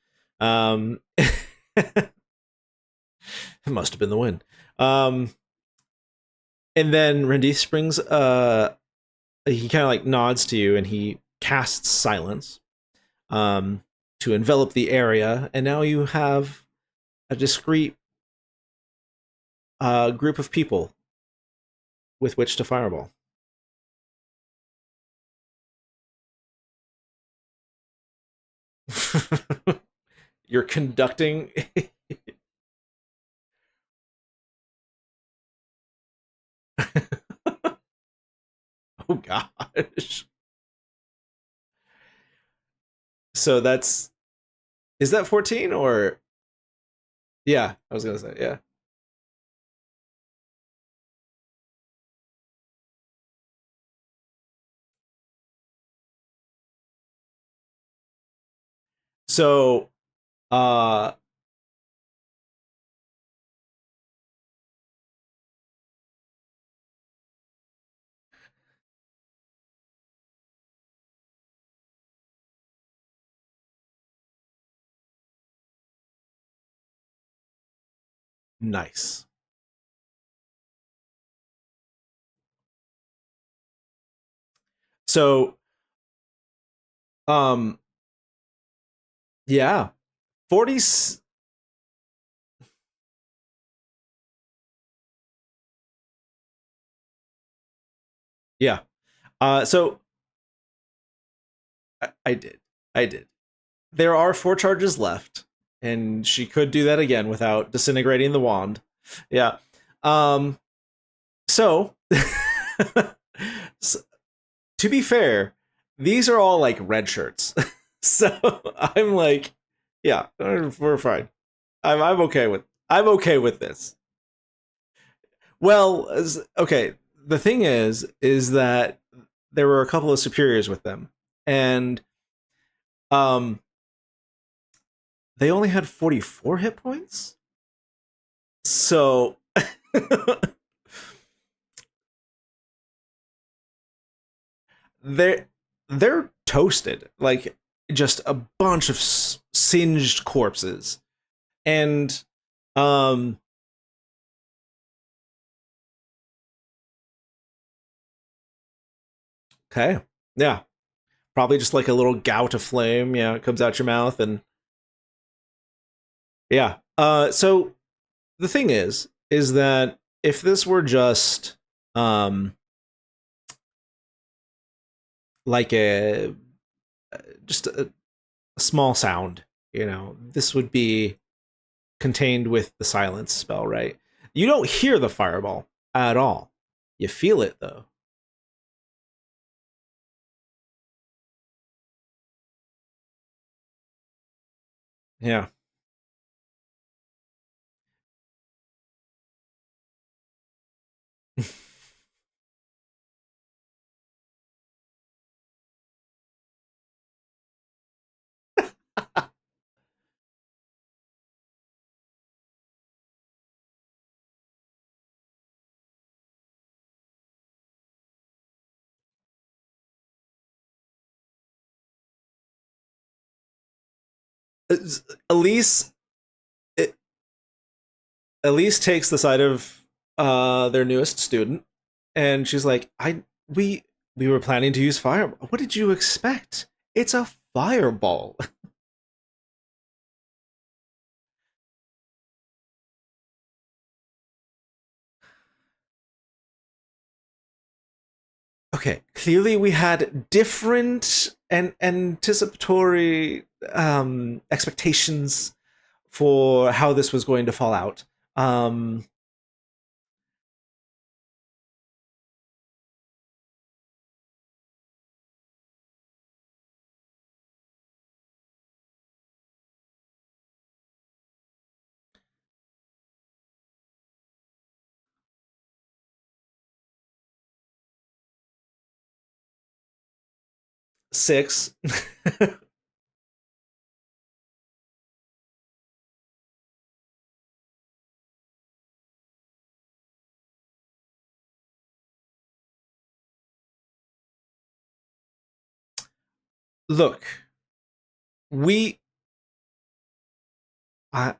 It must have been the wind. And then Rendith springs, he kind of like nods to you and he casts silence, um, to envelop the area, and now you have a discrete, group of people with which to fireball. You're conducting. Oh gosh. So that's, is that 14 or, yeah, I was gonna say, yeah. So uh nice. So um yeah, 40, yeah. So I did. I did. There are 4 charges left, and she could do that again without disintegrating the wand. Yeah. Um so, s- to be fair, these are all like red shirts. So I'm like, yeah, we're fine. I'm okay with this. Well, okay. The thing is that there were a couple of superiors with them, and um, they only had 44 hit points. So they're they're toasted, like just a bunch of singed corpses, and um, okay, yeah, probably just like a little gout of flame, yeah, it comes out your mouth, and yeah. So the thing is that if this were just, um like a just a small sound, this would be contained with the silence spell, right? You don't hear the fireball at all. You feel it though. Yeah. Elise, it, Elise takes the side of, their newest student, and she's like, we were planning to use fire. What did you expect? It's a fireball. Okay, clearly we had different and anticipatory expectations for how this was going to fall out. Um, 6. Look, we uh,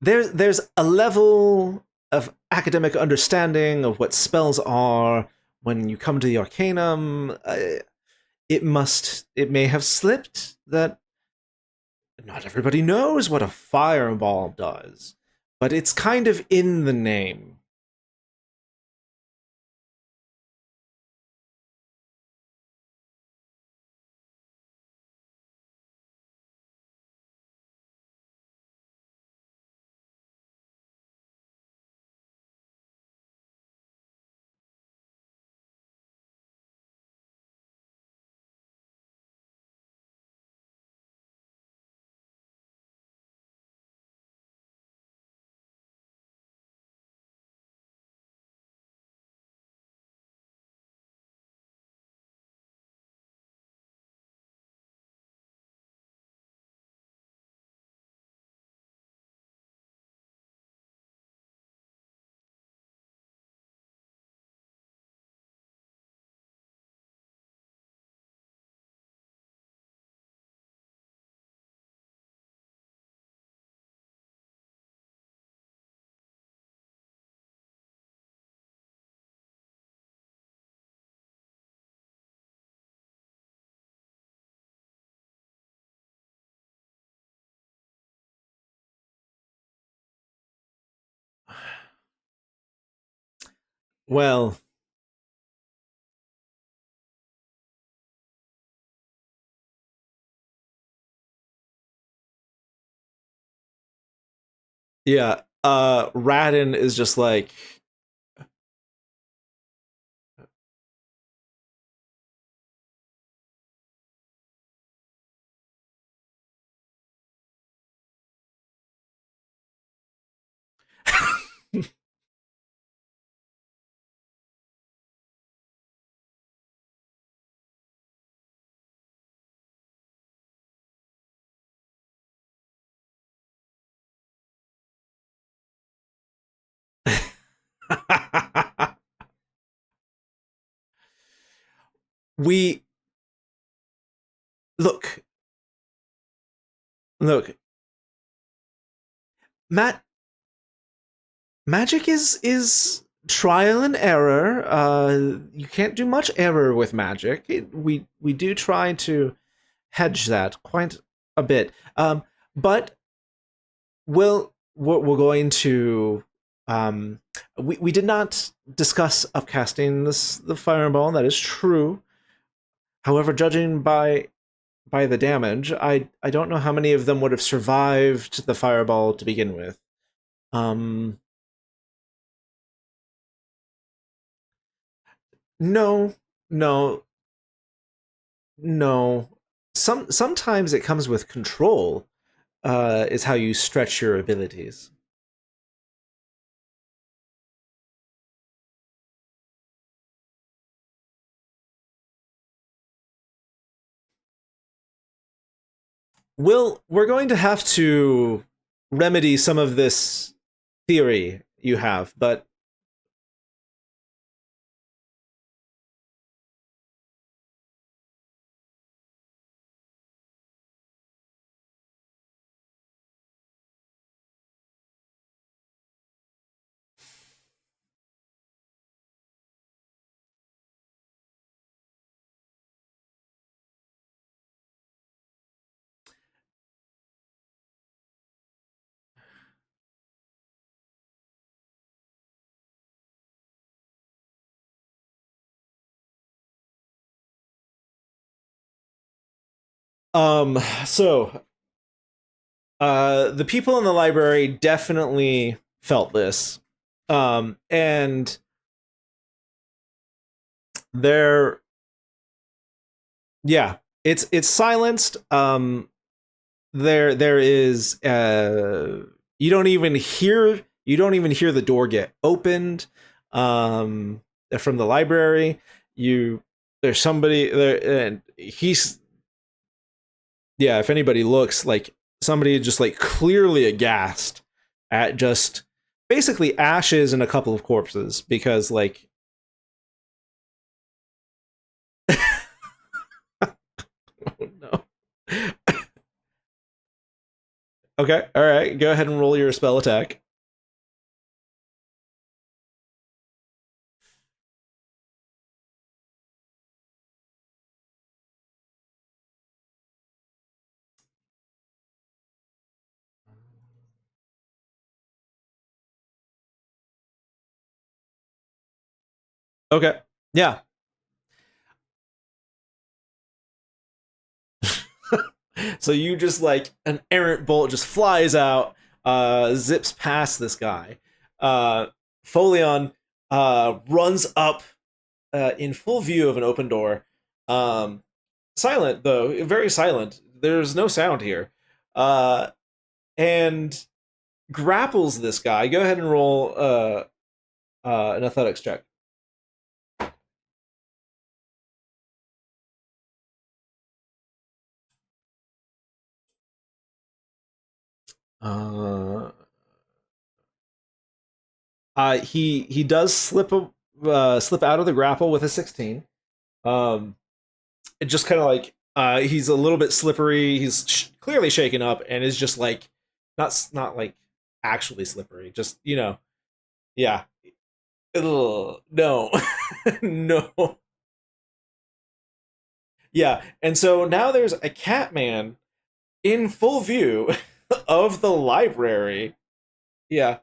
there's a level of academic understanding of what spells are when you come to the Arcanum. It may have slipped that not everybody knows what a fireball does, but it's kind of in the name. Well, yeah. Radin is just like we look, look. Matt, magic is trial and error. You can't do much error with magic. We do try to hedge that quite a bit. But we're going to we did not discuss upcasting the fireball. That is true. However, judging by the damage, I don't know how many of them would have survived the fireball to begin with. Um, no, no, no. Sometimes it comes with control. Is how you stretch your abilities. We're going to have to remedy some of this theory you have, but So the people in the library definitely felt this. And they're yeah, it's silenced. There is you don't even hear the door get opened um from the library. You There's somebody there, and he's yeah, if anybody looks, like somebody just like clearly aghast at just basically ashes and a couple of corpses, because like oh no. Okay, all right, go ahead and roll your spell attack. Okay, yeah. So you just like an errant bolt just flies out, zips past this guy. Uh, Folion runs up in full view of an open door. Silent though, very silent. There's no sound here, and grapples this guy. Go ahead and roll an athletics check. Uh, he does slip out of the grapple with a 16. Um, it just kind of like he's a little bit slippery. He's clearly shaken up and is just like not like actually slippery. Just yeah. Ugh, no, no. Yeah, and so now there's a cat man in full view of the library. Yeah,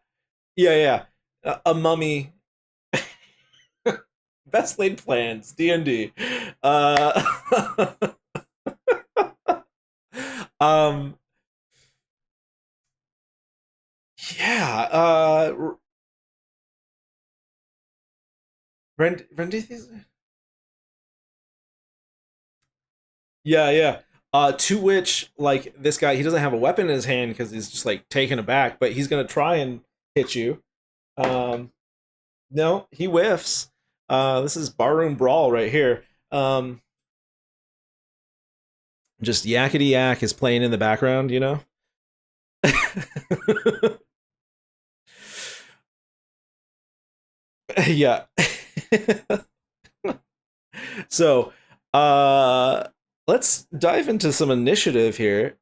yeah, yeah. A mummy. Best laid plans. D&D. Uh, um. Yeah. Rendithi's. Yeah, yeah. To which, like, this guy, he doesn't have a weapon in his hand because he's just like taken aback, but he's gonna try and hit you. Um, no, he whiffs. This is barroom brawl right here. Just yakety yak is playing in the background, you know. Yeah. So, uh, let's dive into some initiative here.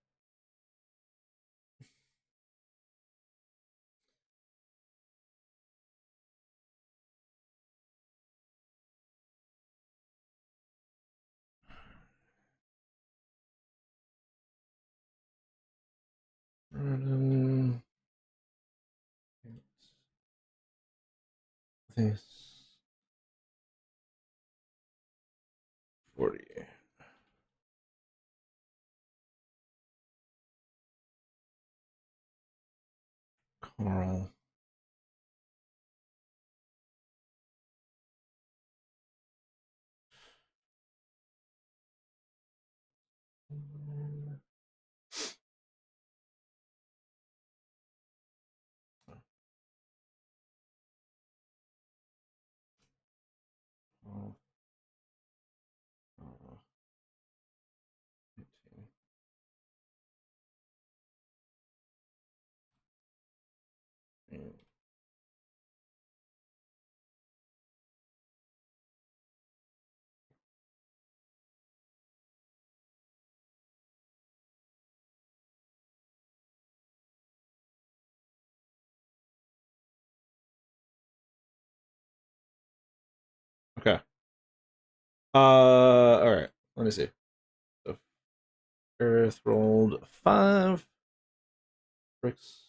Um, this 40. Carl. Okay. All right. Let me see. So Earth rolled 5. Bricks.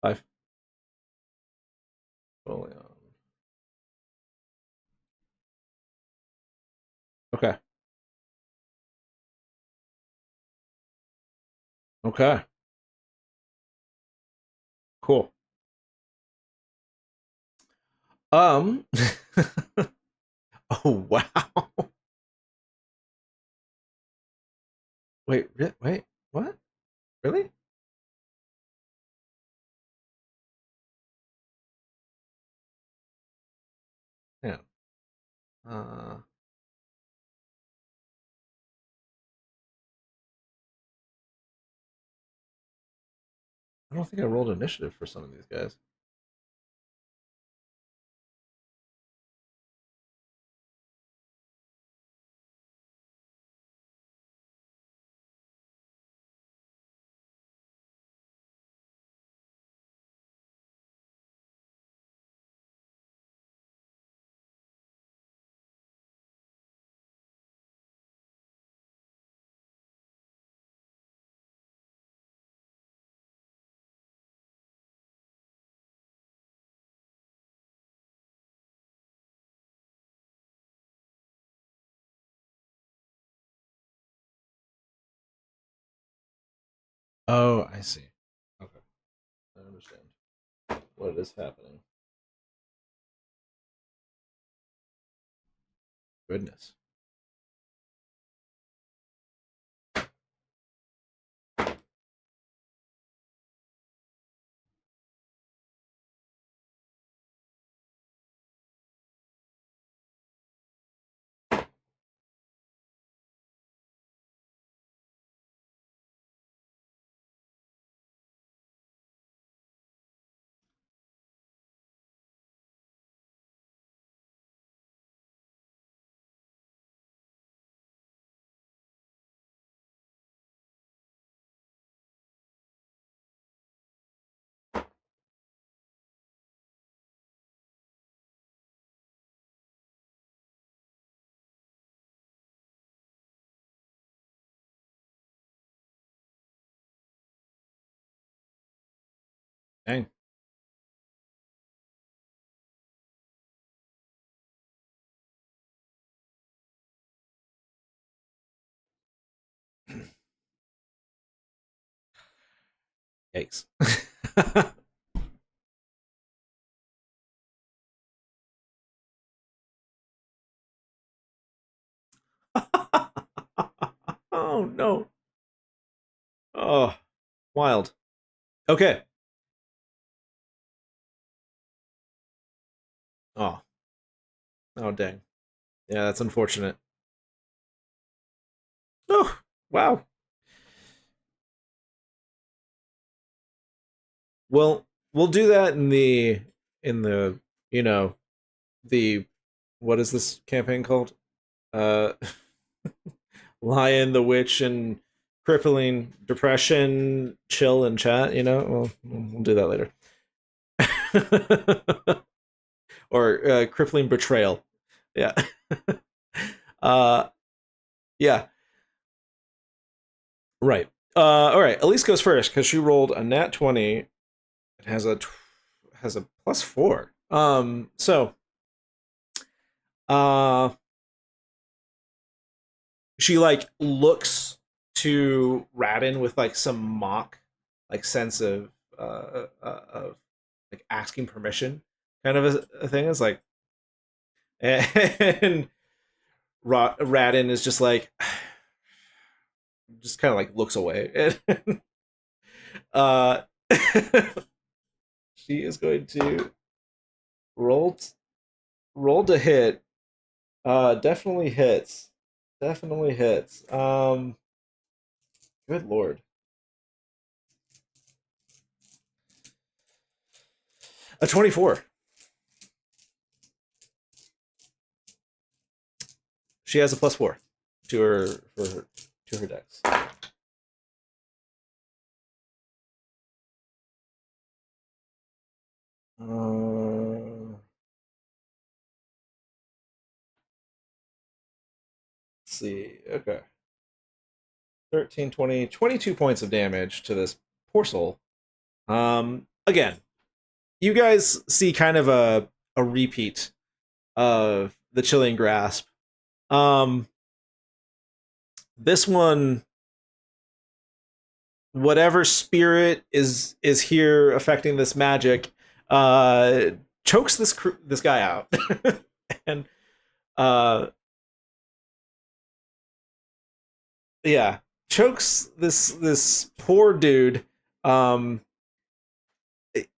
5. Folion. Okay. Okay. Cool. Um. Oh wow. Wait. What? Really? Yeah. Uh. I don't think I rolled initiative for some of these guys. Oh, I see. Okay, I understand what is happening. Goodness. Dang. Yikes. Oh no. Oh, wild. Okay. Oh. Oh dang. Yeah, that's unfortunate. Oh, wow. Well, we'll do that in the you know the what is this campaign called? Uh, Lion, the Witch, and Crippling Depression, Chill and Chat. We'll do that later. Or Crippling Betrayal. Yeah. uh, yeah. Right. All right. Elise goes first because she rolled a nat 20. It has a +4. So uh she like looks to Radin with like some mock like sense of like asking permission kind of a thing. It's like and Radin is just like just kind of like looks away. And uh she is going to roll roll to hit. Definitely hits. Definitely hits. Good lord. A 24. She has a +4 to her to her dex. Let's see. Okay. 13, 20, 22 points of damage to this poor soul. Again, you guys see kind of a repeat of the Chilling Grasp. Um, this one whatever spirit is here affecting this magic uh chokes this guy out. And uh yeah, chokes this poor dude. um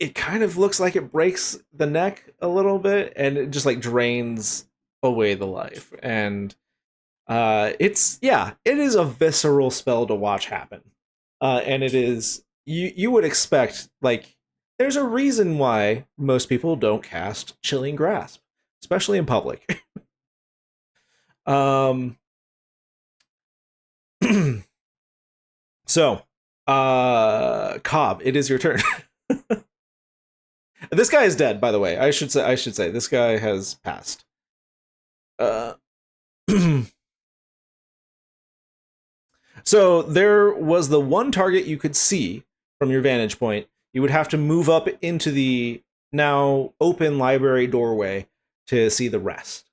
it kind of looks like it breaks the neck a little bit, and it just like drains away the life. And it's, yeah, it is a visceral spell to watch happen. And it is, you would expect, like, there's a reason why most people don't cast Chilling Grasp, especially in public. um so Cobb, it is your turn. This guy is dead, by the way. I should say this guy has passed. uh So there was the one target you could see from your vantage point. You would have to move up into the now open library doorway to see the rest.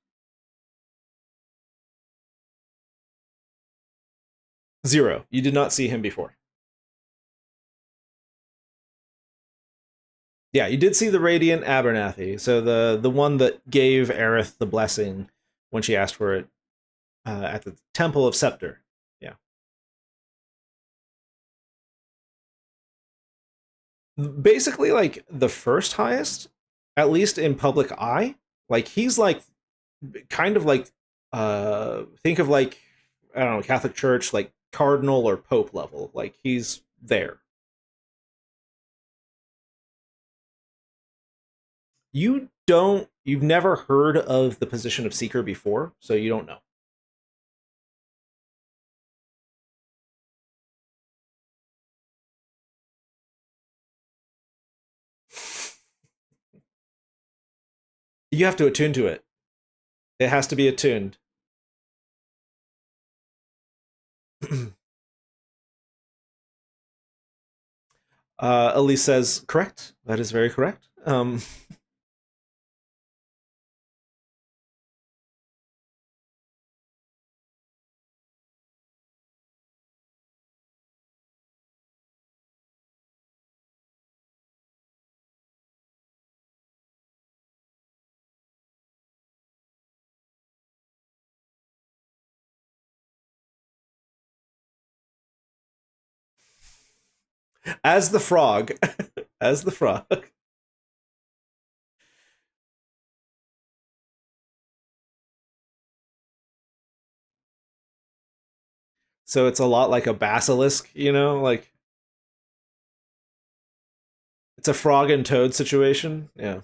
0. You did not see him before. Yeah, you did see the Radiant Abernathy. So the one that gave Aerith the blessing when she asked for it at the Temple of Scepter. Yeah. Basically, like the first highest, at least in public eye. Like he's like kind of like think of like, I don't know, Catholic Church, like cardinal or pope level. Like he's there. You've never heard of the position of seeker before, so you don't know. You have to attune to it. It has to be attuned. Elise says, correct. That is very correct. As the frog. As the frog. So it's a lot like a basilisk, like it's a frog and toad situation. Yeah.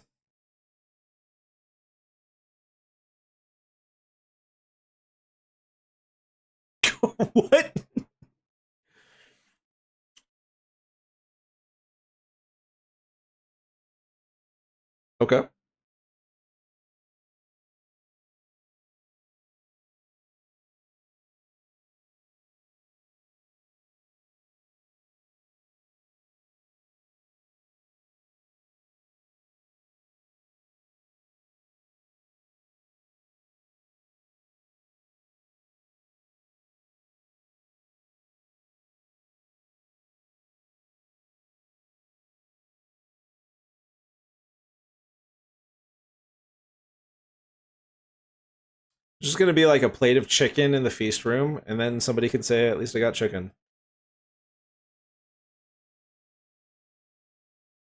What? Okay. Just gonna be like a plate of chicken in the feast room, and then somebody can say, "At least I got chicken."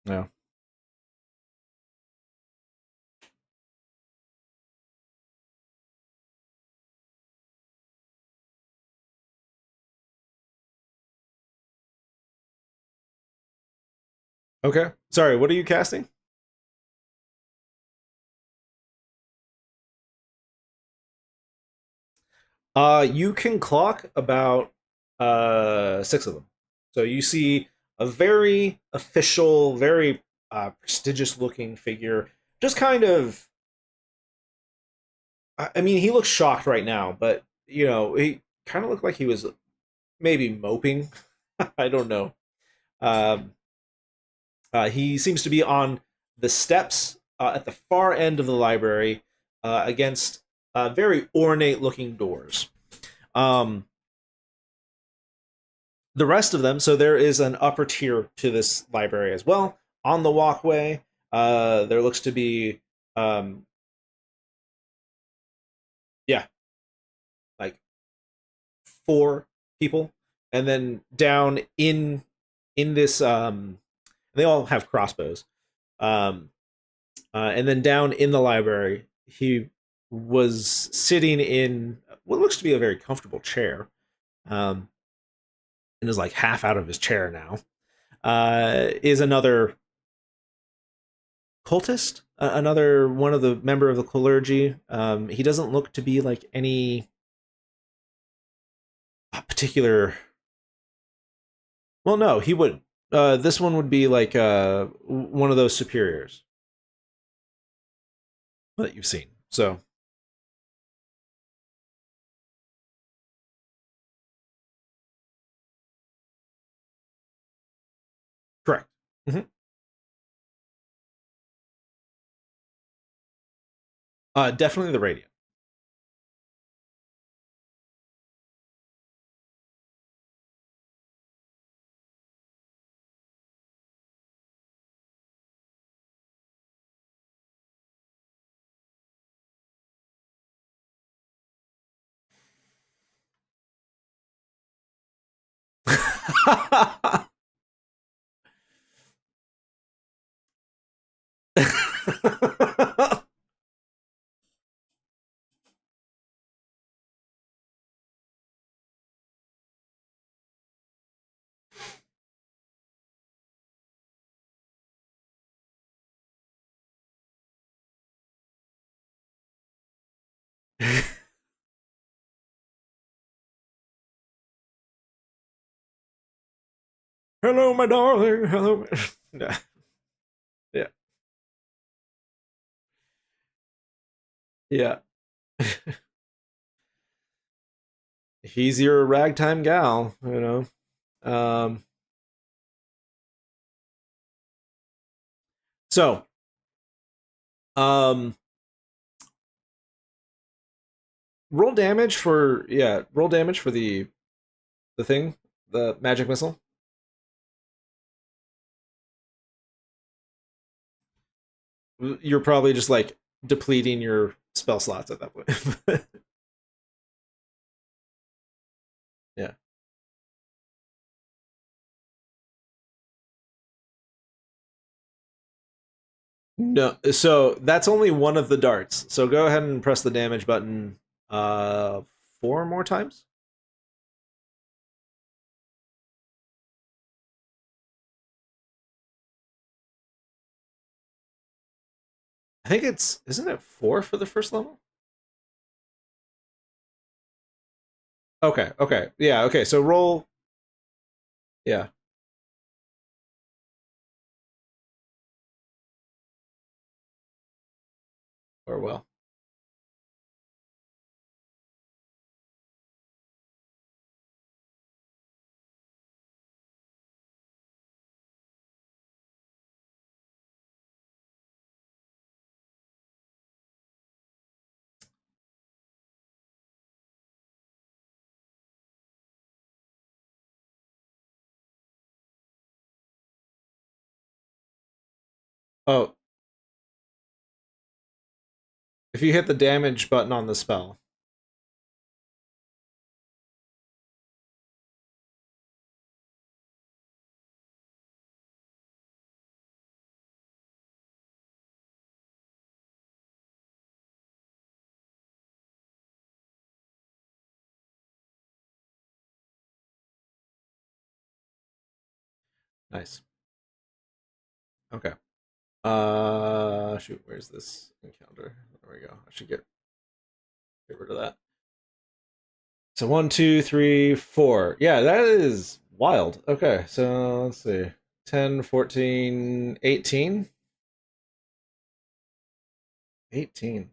No. Okay. Sorry. What are you casting? You can clock about 6 of them. So you see a very official, very prestigious looking figure. Just kind of. I mean, he looks shocked right now, but he kind of looked like he was maybe moping. I don't know. Um, he seems to be on the steps at the far end of the library against very ornate looking doors. Um, The rest of them, so there is an upper tier to this library as well. On the walkway, there looks to be, um, yeah, like four people, and then down in this, they all have crossbows, um, and then down in the library, he was sitting in what looks to be a very comfortable chair, um, and is like half out of his chair now. Is another cultist, another one of the member of the clergy. He doesn't look to be like any particular. Well, no, he would. This one would be like one of those superiors that you've seen. So correct. Hmm. Definitely the radio. Hello, my darling. Hello. Yeah, yeah, yeah. He's your ragtime gal, you know. Um, so, um, roll damage for roll damage for the thing, the magic missile. You're probably just like depleting your spell slots at that point. Yeah. No, so that's only one of the darts. So go ahead and press the damage button four more times. I think it's isn't it four for the first level? Okay, okay. Yeah, okay. So roll yeah, or well. Oh, if you hit the damage button on the spell. Nice. Okay. Shoot, where's this encounter? There we go. I should get rid of that. So one, two, three, four. Yeah, that is wild. Okay, so let's see. 10, 14, 18. 18.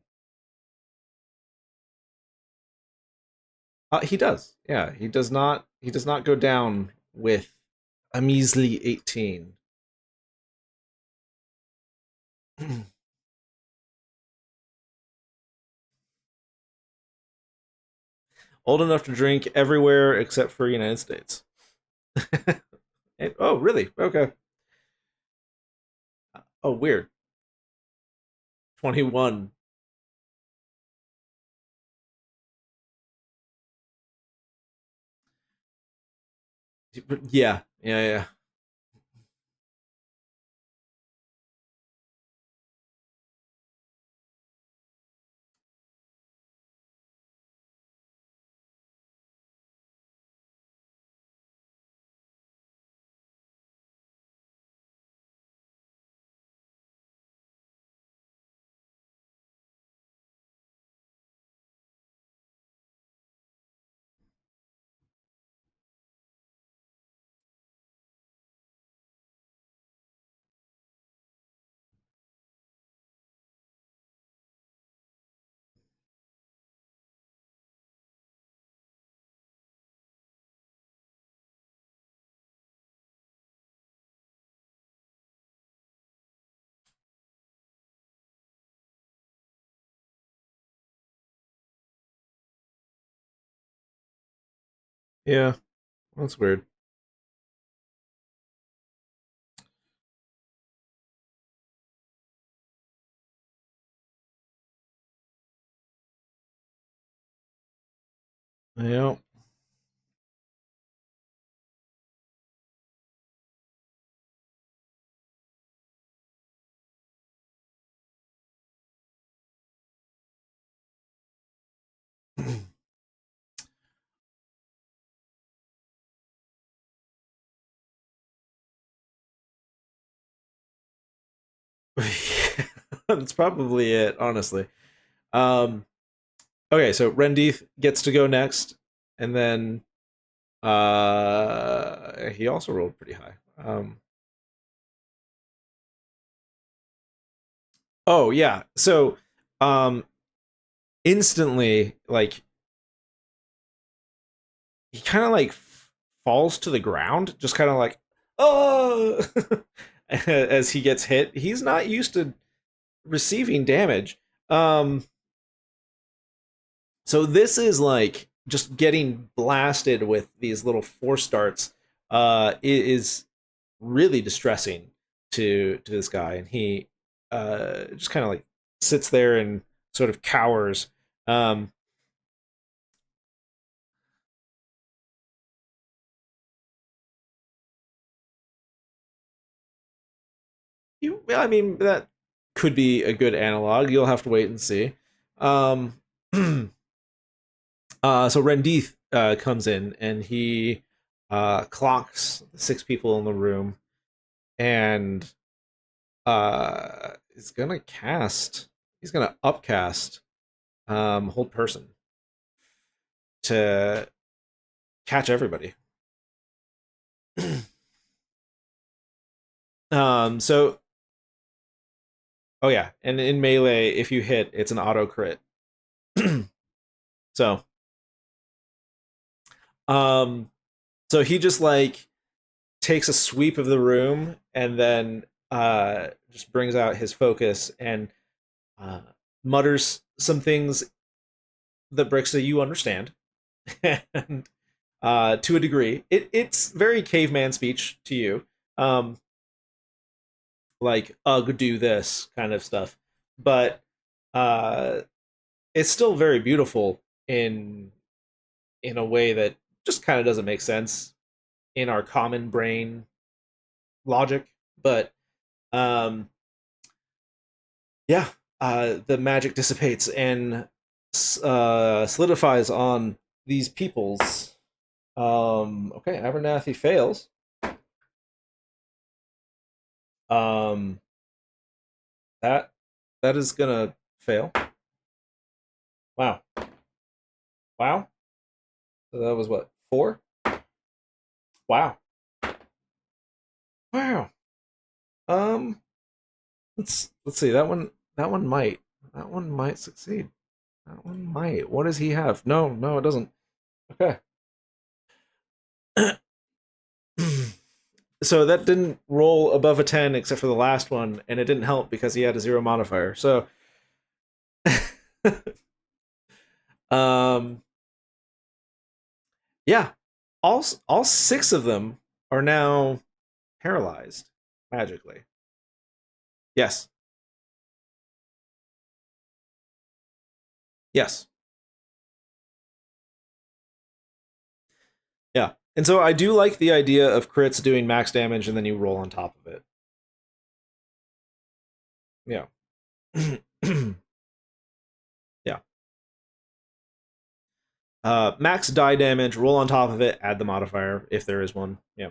He does. Yeah, he does not go down with a measly 18. Old enough to drink everywhere except for United States. Oh, really? Okay. Oh, weird. 21. Yeah, yeah, yeah. Yeah, that's weird. Yeah. That's probably it, honestly. Um, okay, so Rendeith gets to go next, and then he also rolled pretty high. Oh yeah, so um, instantly, like he kind of like falls to the ground, just kind of like oh, as he gets hit. He's not used to receiving damage. Um, so this is like just getting blasted with these little force starts. Is really distressing to this guy, and he just kind of like sits there and sort of cowers. Um, I mean, that could be a good analog. You'll have to wait and see. Um, so Rendeith comes in and he clocks the six people in the room and is gonna cast. He's gonna upcast hold person to catch everybody. So oh yeah, and in melee, if you hit, it's an auto crit. So um, so he just like takes a sweep of the room and then just brings out his focus and uh, mutters some things that Brixa you understand, and to a degree, it's very caveman speech to you, um, like "ugh, do this" kind of stuff, but uh, it's still very beautiful in a way that just kind of doesn't make sense in our common brain logic. But um, yeah, the magic dissipates and solidifies on these peoples. Okay, Abernathy fails. Um, that that is gonna fail. Wow, wow. So that was what, 4? Wow, wow. Um, let's see. That one might succeed. That one might. What does he have? No, no, it doesn't. Okay. So that didn't roll above a 10 except for the last one, and it didn't help because he had a 0 modifier. So um yeah, all six of them are now paralyzed magically. Yes. Yes. Yeah. And so I do like the idea of crits doing max damage and then you roll on top of it. Yeah. Yeah. Max die damage, roll on top of it, add the modifier if there is one. Yeah.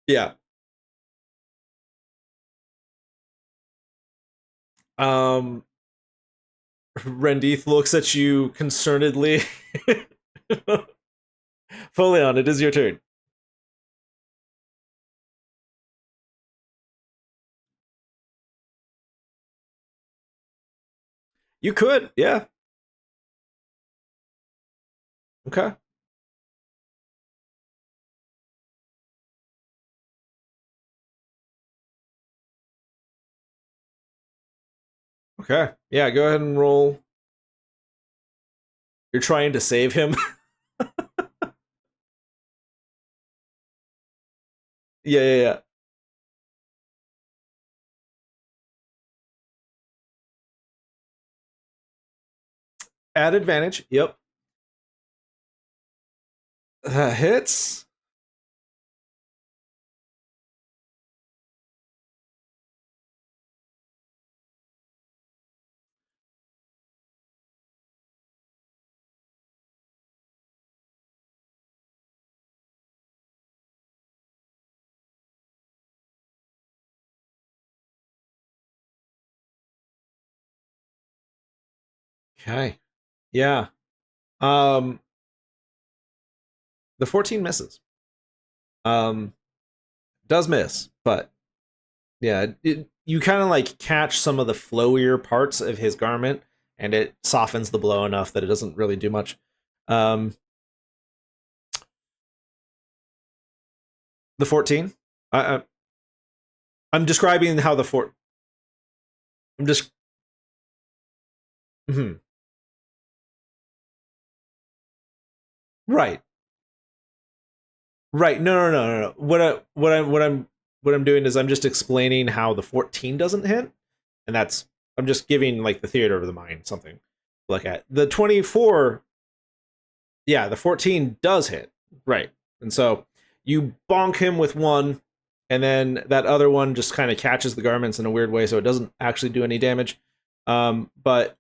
Yeah. Um Rendith looks at you concernedly. Folion, it is your turn. You could, yeah. Okay. Okay. Yeah, go ahead and roll. You're trying to save him. Yeah, yeah, yeah. Add advantage. Yep. Hits. Okay. Yeah. Um the 14 misses. Um does miss, but yeah, you kind of like catch some of the flowier parts of his garment and it softens the blow enough that it doesn't really do much. Um the 14. I I'm describing how the fort I'm just mhm. Right. Right. No, no, no, no, no. What I'm doing is I'm just explaining how the 14 doesn't hit, and that's I'm just giving like the theater of the mind something to look at. The 24, yeah, the 14 does hit. Right. And so you bonk him with one, and then that other one just kind of catches the garments in a weird way, so it doesn't actually do any damage. But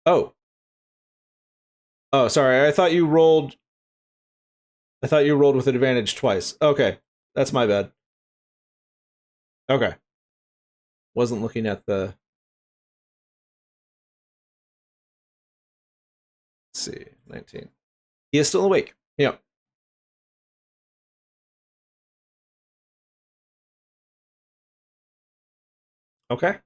oh, oh, sorry, I thought you rolled with advantage twice. Okay, that's my bad. Okay, wasn't looking at the. Let's see, 19. He is still awake. Yeah. Okay. I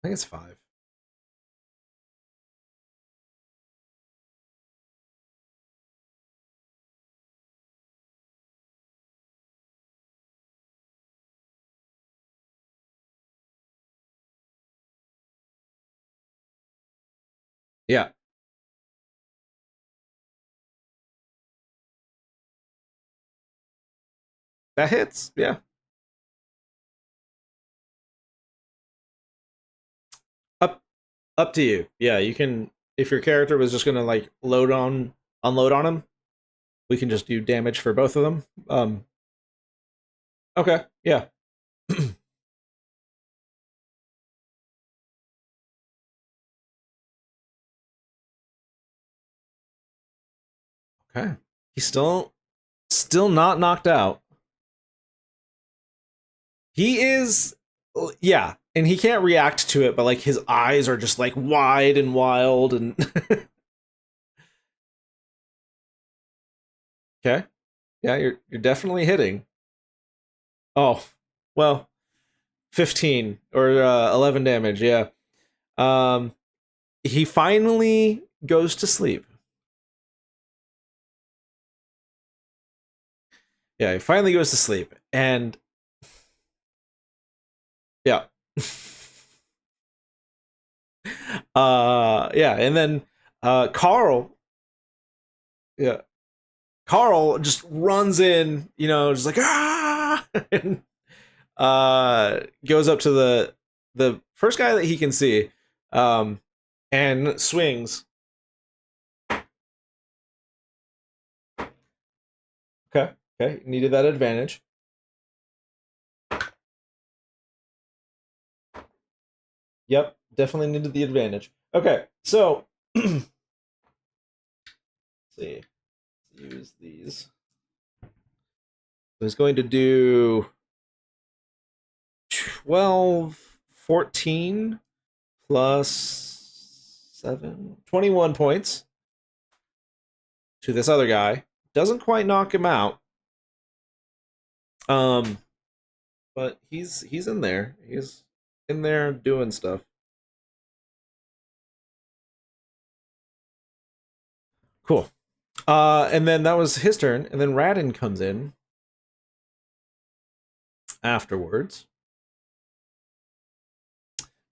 think it's 5. Yeah, that hits. Yeah. Up up to you. Yeah, you can if your character was just gonna like unload on him, we can just do damage for both of them. Okay. Yeah. Okay. He's still not knocked out. He is yeah, and he can't react to it, but like his eyes are just like wide and wild and okay. Yeah, you're definitely hitting. Oh, well, 15 or 11 damage, yeah. Um he finally goes to sleep. Yeah, he finally goes to sleep, and yeah. Yeah, and then Carl, yeah, Carl just runs in, just like ah, and goes up to the first guy that he can see, um, and swings. Okay, okay, needed that advantage. Yep, definitely needed the advantage. Okay, so let's see, let's use these. I was going to do 12, 14 plus 7, 21 points to this other guy. Doesn't quite knock him out. Um, but he's in there. He's in there doing stuff. Cool. And then that was his turn, and then Radin comes in afterwards.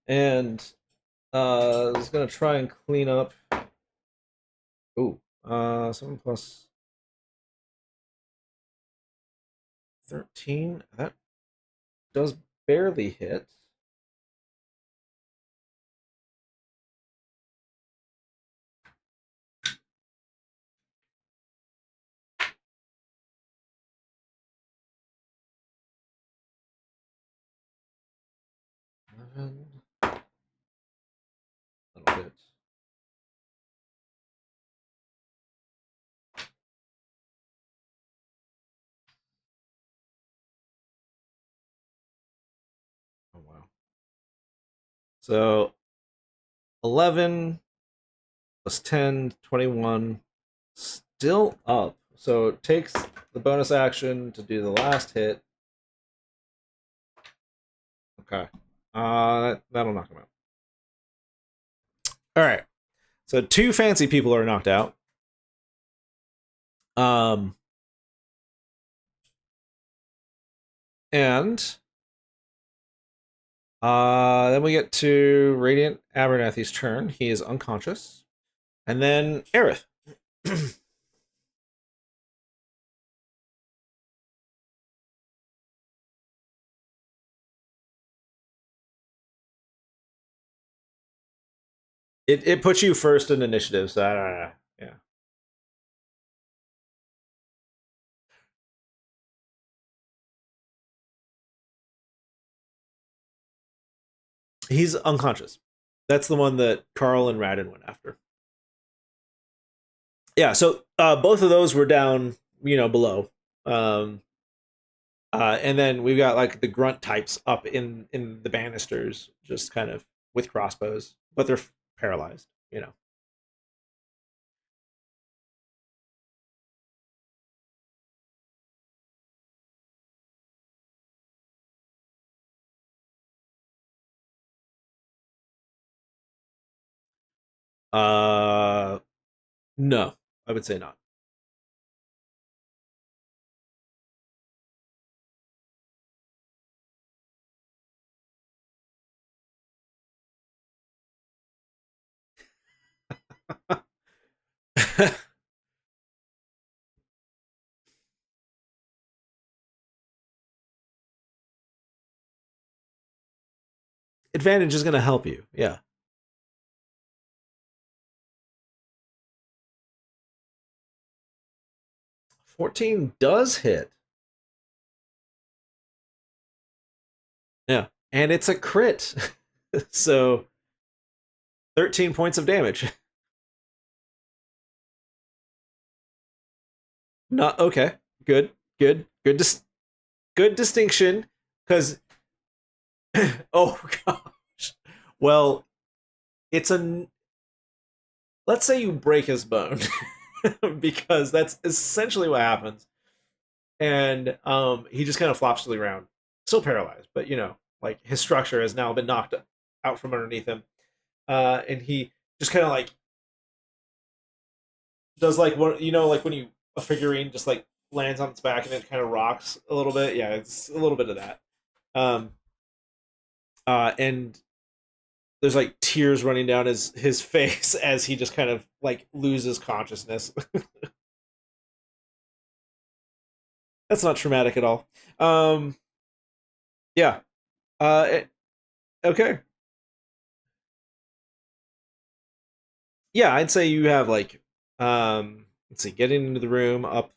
And is gonna try and clean up. Ooh, 7 plus 13. That does barely hit. A little bit. Oh wow. So 11 plus 10, 21. Still up. So it takes the bonus action to do the last hit. Okay. That'll knock him out. All right. So two fancy people are knocked out. Um, and then we get to Radiant Abernathy's turn. He is unconscious. And then Aerith. It puts you first in initiative, so I don't know. Yeah. He's unconscious. That's the one that Carl and Radin went after. Yeah, so both of those were down, below. Um, and then we've got like the grunt types up in the banisters, just kind of with crossbows, but they're paralyzed. Uh, no, I would say not. Advantage is going to help you. Yeah, 14 does hit. Yeah, and it's a crit, so 13 points of damage. Not okay. Good, good, good. Good distinction, because oh gosh. Well, it's a let's say you break his bone because that's essentially what happens, and he just kind of flops to the ground, still paralyzed, but like his structure has now been knocked out from underneath him, and he just kind of like does like what like when you a figurine just like lands on its back and it kind of rocks a little bit. Yeah, it's a little bit of that. Um, and there's like tears running down his face as he just kind of like loses consciousness. That's not traumatic at all. Um, yeah. Okay. Yeah, I'd say you have like let's see, getting into the room, up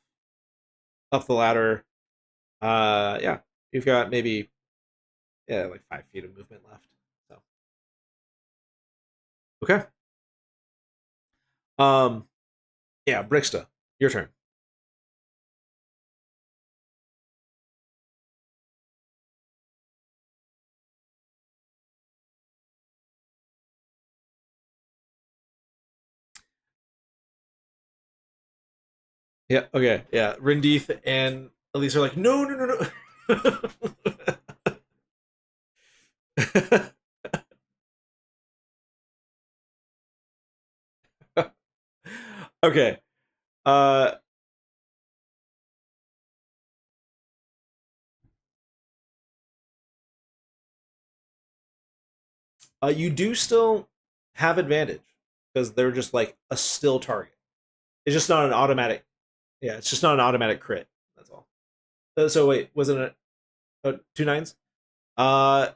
the ladder. Yeah, you've got maybe yeah like 5 feet of movement left. So okay. Um, yeah, Brixta, your turn. Yeah. Okay. Yeah. Rindith and Elise are like, no, no, no, no. Okay. Uh, you do still have advantage because they're just like a still target. It's just not an automatic. Yeah, it's just not an automatic crit. That's all. So wait, wasn't it 2 nines? Uh,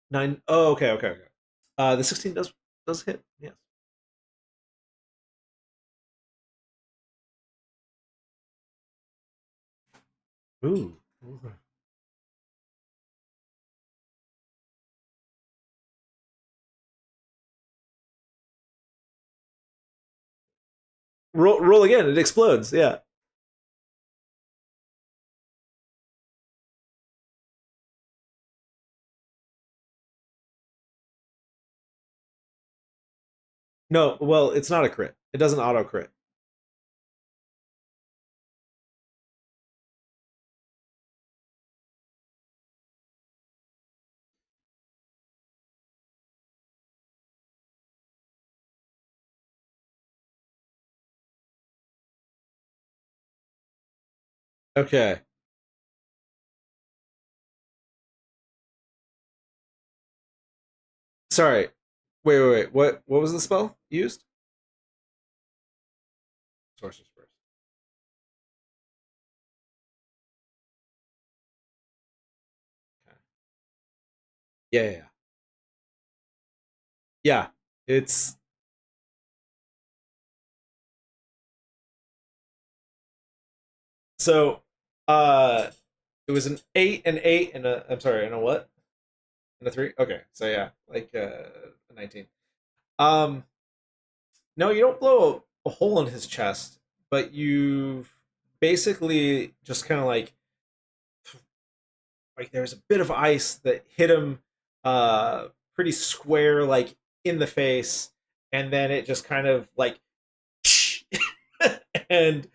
nine. Oh, okay, okay, okay. The 16 does hit. Yes. Ooh. Roll again. It explodes. Yeah. No. Well, it's not a crit. It doesn't auto crit. Okay. Sorry. Wait. What was the spell used? Sorcerer's Burst. Okay. Yeah. Yeah. It's so. It was an eight, an eight, and a. I'm sorry, and a what? And a three. Okay. So yeah, like a 19. Um. No, you don't blow a hole in his chest, but you've basically just kind of like there's a bit of ice that hit him pretty square like in the face, and then it just kind of like and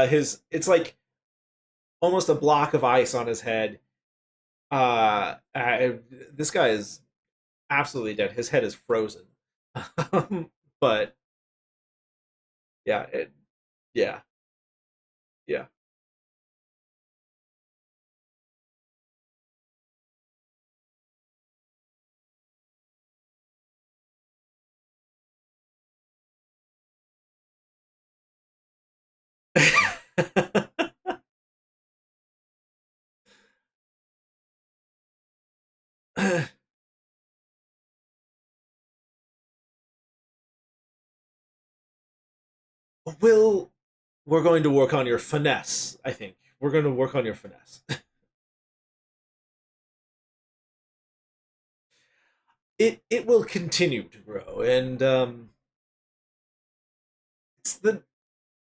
his it's like almost a block of ice on his head. Uh, this guy is absolutely dead. His head is frozen. But yeah, yeah, yeah. Will we're going to work on your finesse. I think we're going to work on your finesse. It will continue to grow, and it's the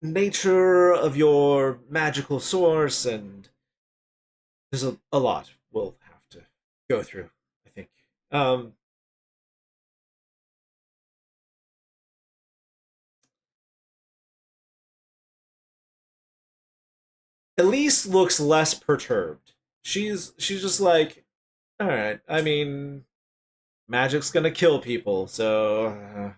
nature of your magical source, and there's a lot we'll have to go through. I think. Um, Elise looks less perturbed. She's just like, all right. I mean, magic's gonna kill people, so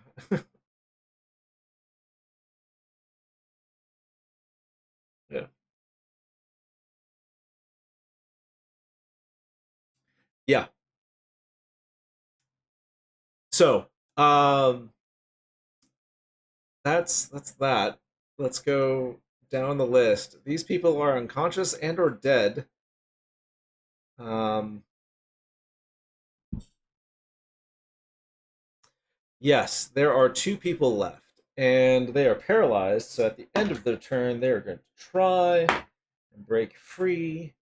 yeah. Yeah. So, that's that. Let's go down the list. These people are unconscious and or dead. Um, yes, there are two people left, and they are paralyzed. So at the end of their turn, they are going to try and break free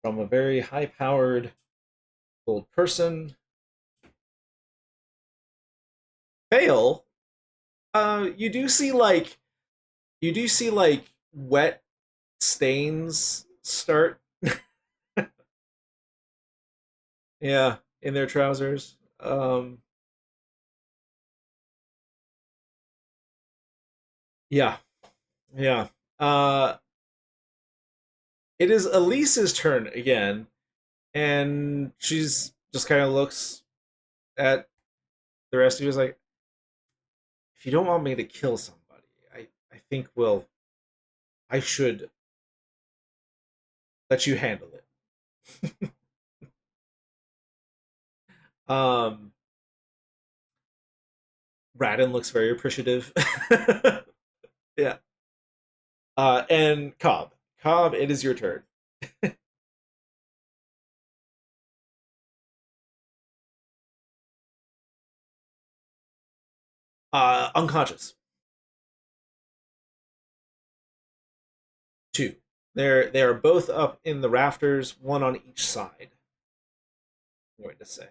from a very high-powered old person. Fail. You do see like wet stains start. Yeah, in their trousers. Yeah, yeah. Uh, it is Elise's turn again, and she's just kind of looks at the rest of you. Is like, if you don't want me to kill somebody, I think I should let you handle it. um, Radin looks very appreciative. Yeah. And Cobb, it is your turn. Unconscious. Two. They are both up in the rafters, one on each side. I'm going to say.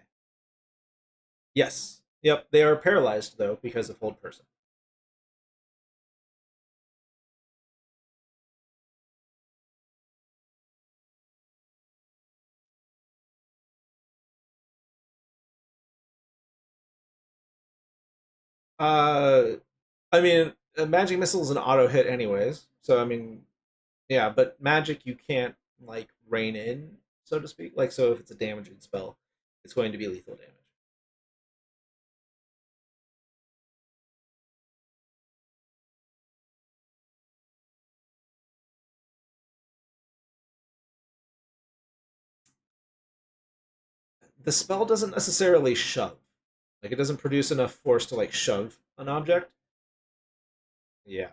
Yes. Yep. They are paralyzed though because of hold person. Uh, I mean, a magic missile is an auto hit anyways. So I mean, yeah, but magic you can't like rein in, so to speak. Like so, if it's a damaging spell, it's going to be lethal damage. The spell doesn't necessarily shove. Like it doesn't produce enough force to like shove an object. Yeah.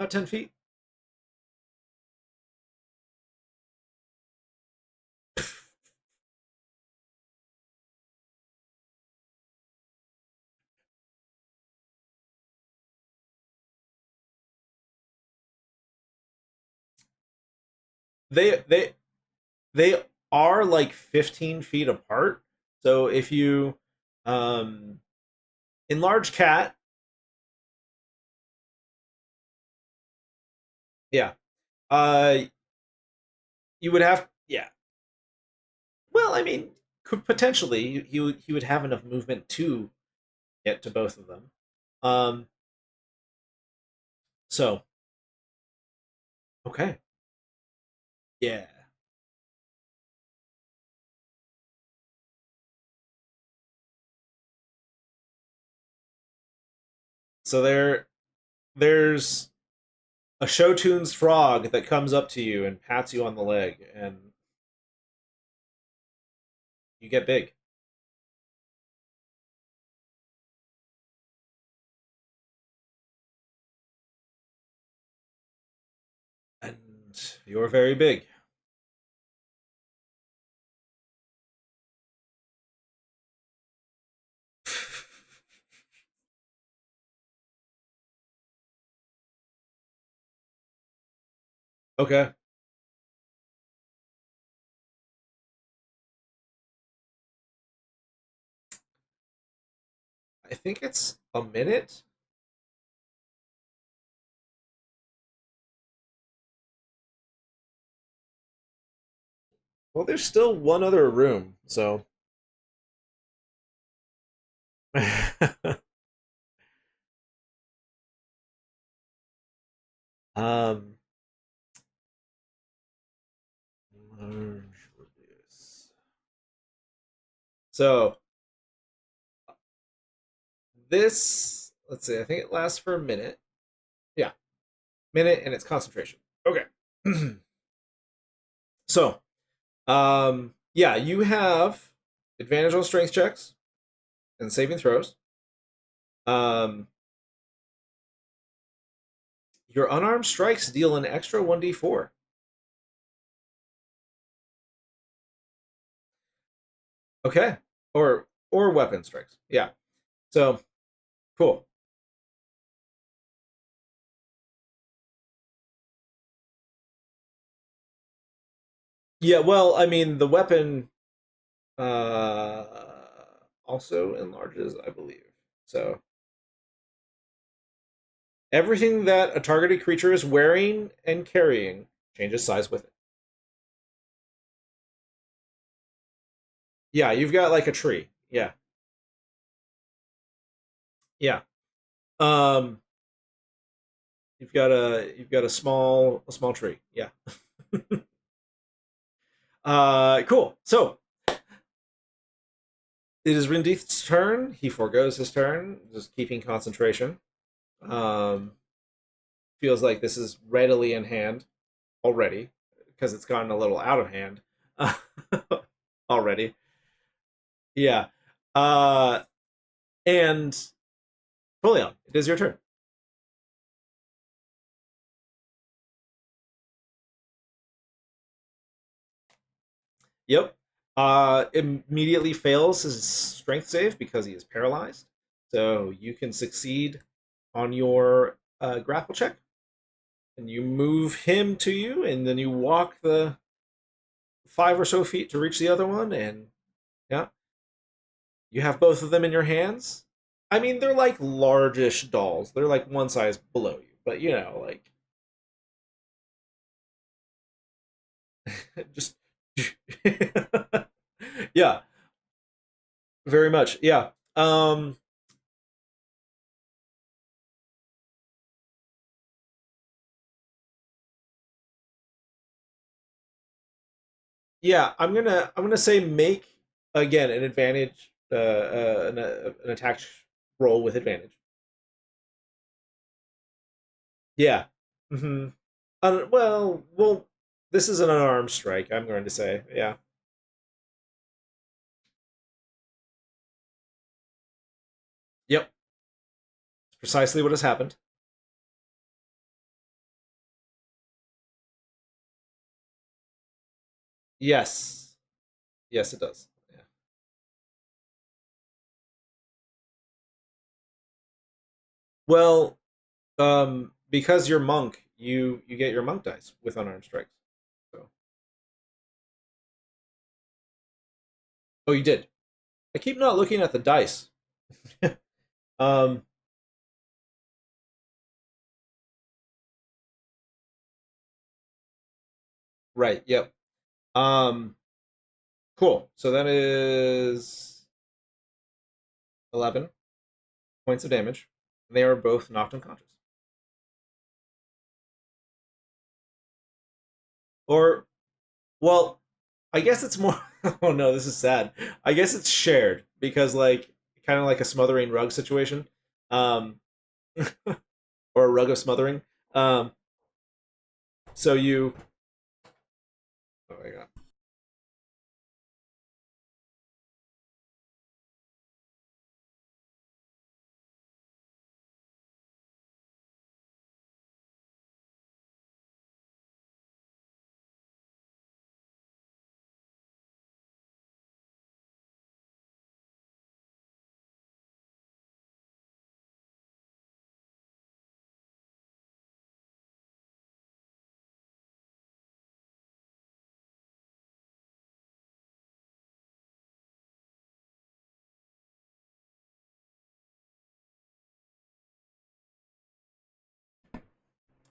10 feet. They they are like 15 feet apart. So if you um enlarge cat, yeah. Uh you would have, yeah. Well, I mean, could potentially he would have enough movement to get to both of them. Um so okay. Yeah. So there's a show tunes frog that comes up to you and pats you on the leg and you get big. And you're very big. Okay. I think it's a minute. Well, there's still one other room, so um large radius. So this, let's see, I think it lasts for a minute. Yeah, minute, and it's concentration. Okay. So, yeah, you have advantage on strength checks and saving throws. Um, your unarmed strikes deal an extra 1d4. Okay. Or weapon strikes. Yeah. So, cool. Yeah, well, I mean, the weapon uh also enlarges, I believe. So, everything that a targeted creature is wearing and carrying changes size with it. Yeah, you've got like a tree. Yeah. Yeah. Um you've got a small tree. Yeah. Cool. So, it is Rindeith's turn. He foregoes his turn, just keeping concentration. Um feels like this is readily in hand already because it's gotten a little out of hand already. Yeah. Uh and Folion, it is your turn. Yep. Immediately fails his strength save because he is paralyzed. So you can succeed on your grapple check, and you move him to you, and then you walk the 5 or so feet to reach the other one, and yeah, you have both of them in your hands. I mean, they're like largish dolls. They're like one size below you, but like just yeah, very much. Yeah. Yeah, I'm gonna say make again an advantage, an attack roll with advantage. Yeah. Hmm. Well, this is an unarmed strike. I'm going to say, yeah. Yep, precisely what has happened. Yes, yes, it does. Yeah. Well, because you're monk, you get your monk dice with unarmed strikes. So, oh, you did. I keep not looking at the dice. um, right. Yep. Um, cool. So that is 11 points of damage. They are both knocked unconscious. Or, well, I guess it's more. Oh no, this is sad. I guess it's shared because, like, kind of like a smothering rug situation, um, or a rug of smothering. Um, so you. Oh my god.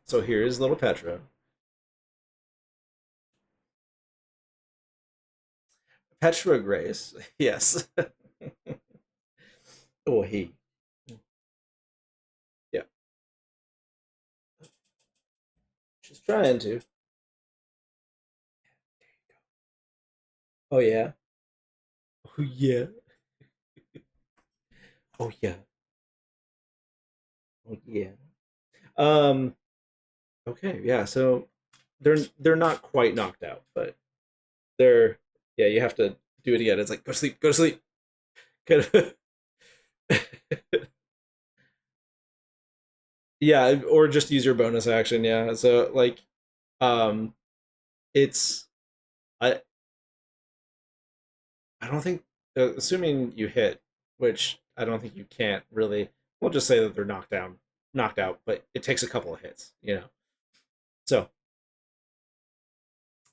So here is little Petra. Petra Grace. Yes. Oh he. Yeah. She's trying to. Oh yeah. Oh yeah. Oh yeah. Yeah. Um. Okay. Yeah. So they're not quite knocked out, but they're yeah. You have to do it again. It's like go to sleep. Go to sleep. Kind of- yeah, or just use your bonus action. Yeah. So like, um, it's I I don't think assuming you hit, which I don't think you can't really. We'll just say that they're knocked out, but it takes a couple of hits. So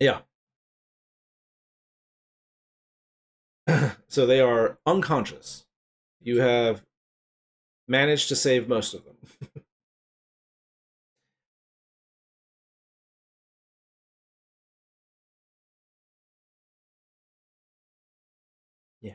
yeah. So they are unconscious. You have managed to save most of them. Yeah.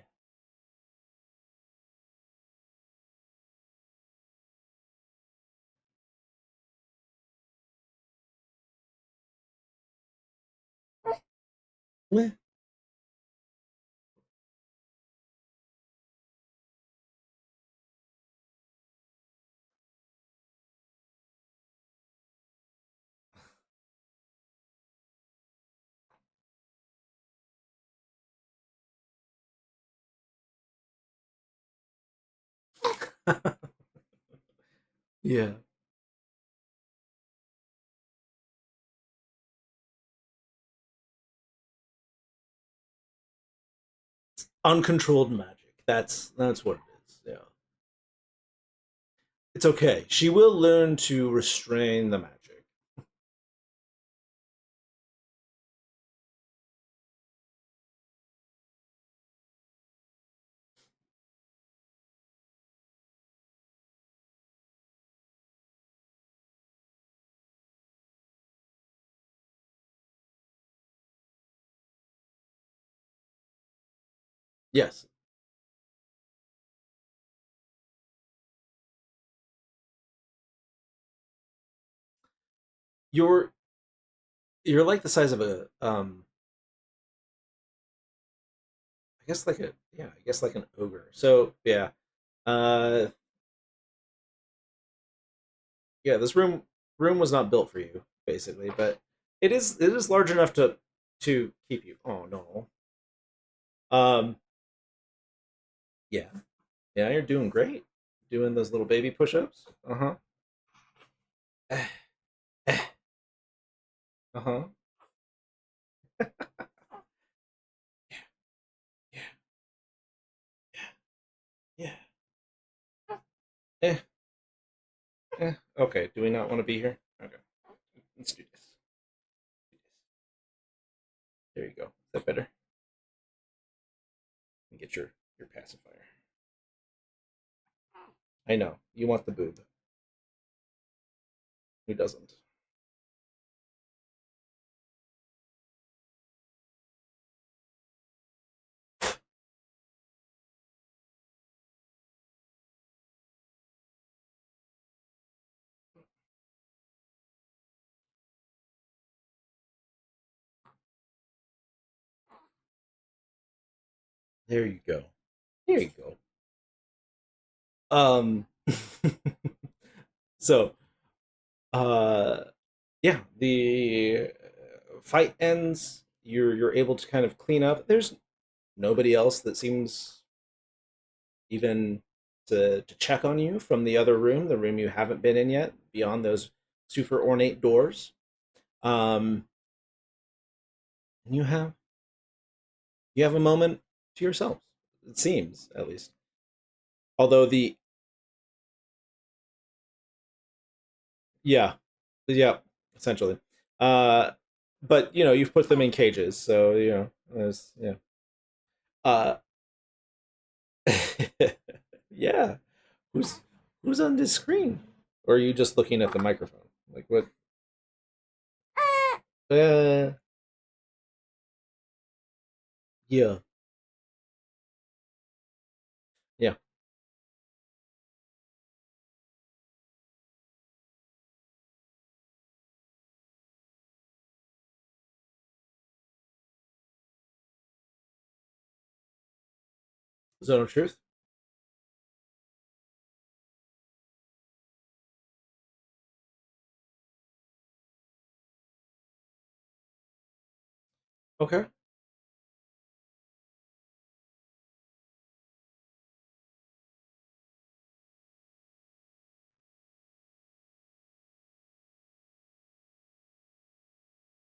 Yeah. Uncontrolled magic. That's what it is. Yeah. It's okay. She will learn to restrain the magic. Yes. You're you're like the size of a I guess like a yeah, I guess like an ogre. So yeah. Uh yeah, this room was not built for you, basically, but it is large enough to keep you. Oh no. Um yeah. Yeah, you're doing great. Doing those little baby push-ups. Uh-huh. Uh-huh. Yeah. Yeah. Eh. Okay. Do we not want to be here? Okay. Let's do this. There you go. Is that better? And get your pacifier. I know. You want the boob. Who doesn't? There you go. There you go. Um so uh yeah, the fight ends. You're able to kind of clean up. There's nobody else that seems even to check on you from the other room, the room you haven't been in yet, beyond those super ornate doors. Um, and you have a moment to yourselves. It seems, at least. Although the yeah, yeah, essentially. Uh, but you've put them in cages, so there's yeah. Uh, yeah. Who's who's on this screen? Or are you just looking at the microphone? Like what? Uh, yeah, yeah. Zone of Truth. Okay.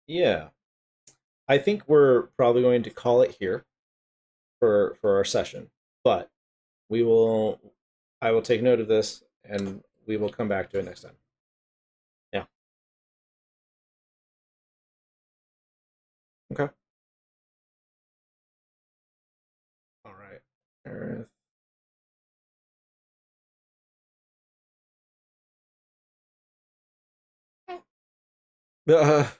Yeah. I think we're probably going to call it here for our session, but we will. I will take note of this, and we will come back to it next time. Yeah. Okay. All right. Earth. Uh,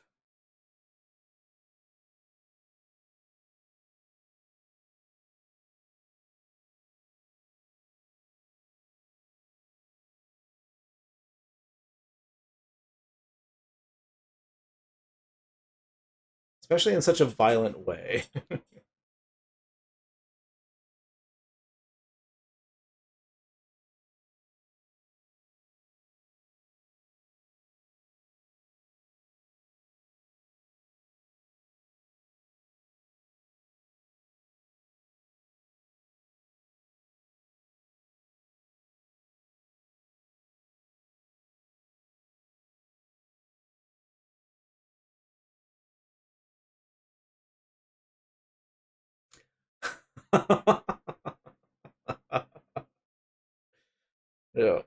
especially in such a violent way. Yeah.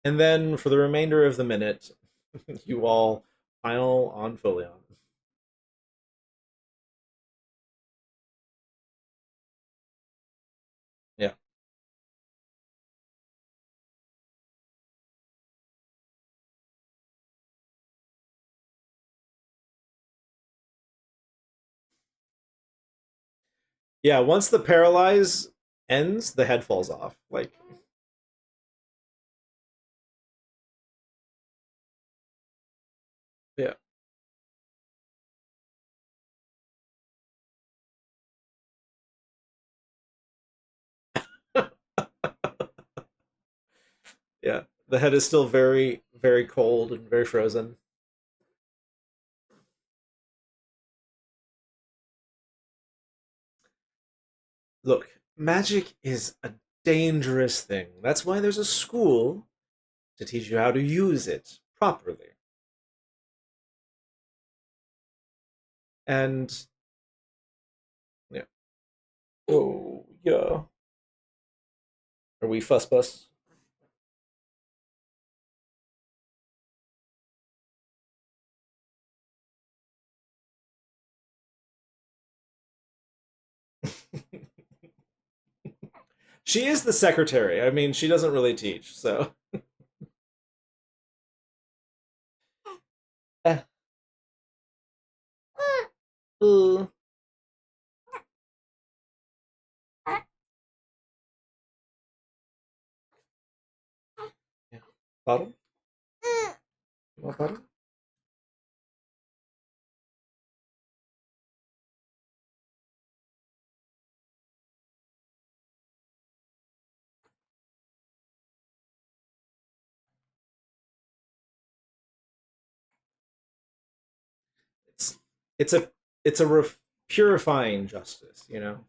And then for the remainder of the minute, you all pile on Folion. Yeah. Yeah, once the paralyze ends, the head falls off. Like, yeah. Yeah. The head is still very, very cold and very frozen. Look, magic is a dangerous thing. That's why there's a school to teach you how to use it properly. And yeah. Oh, yeah. Are we fuss bus? She is the secretary. I mean, she doesn't really teach, so. Eh. Uh, yeah. Bottom? You want bottom? It's it's a it's a purifying justice, you know.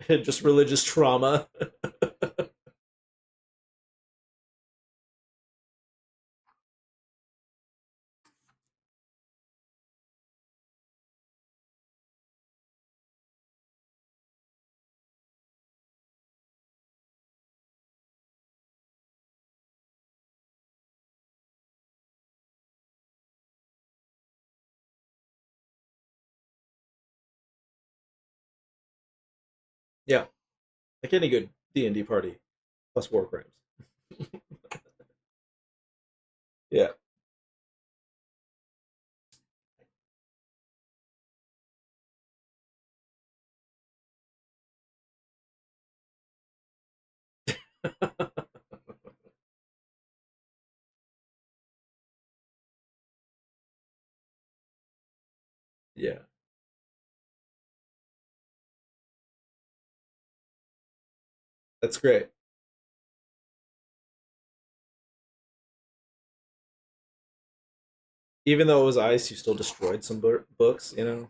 Just religious trauma. Yeah, like any good D&D party plus war crimes. Yeah. Yeah. That's great. Even though it was ice, you still destroyed some books, you know?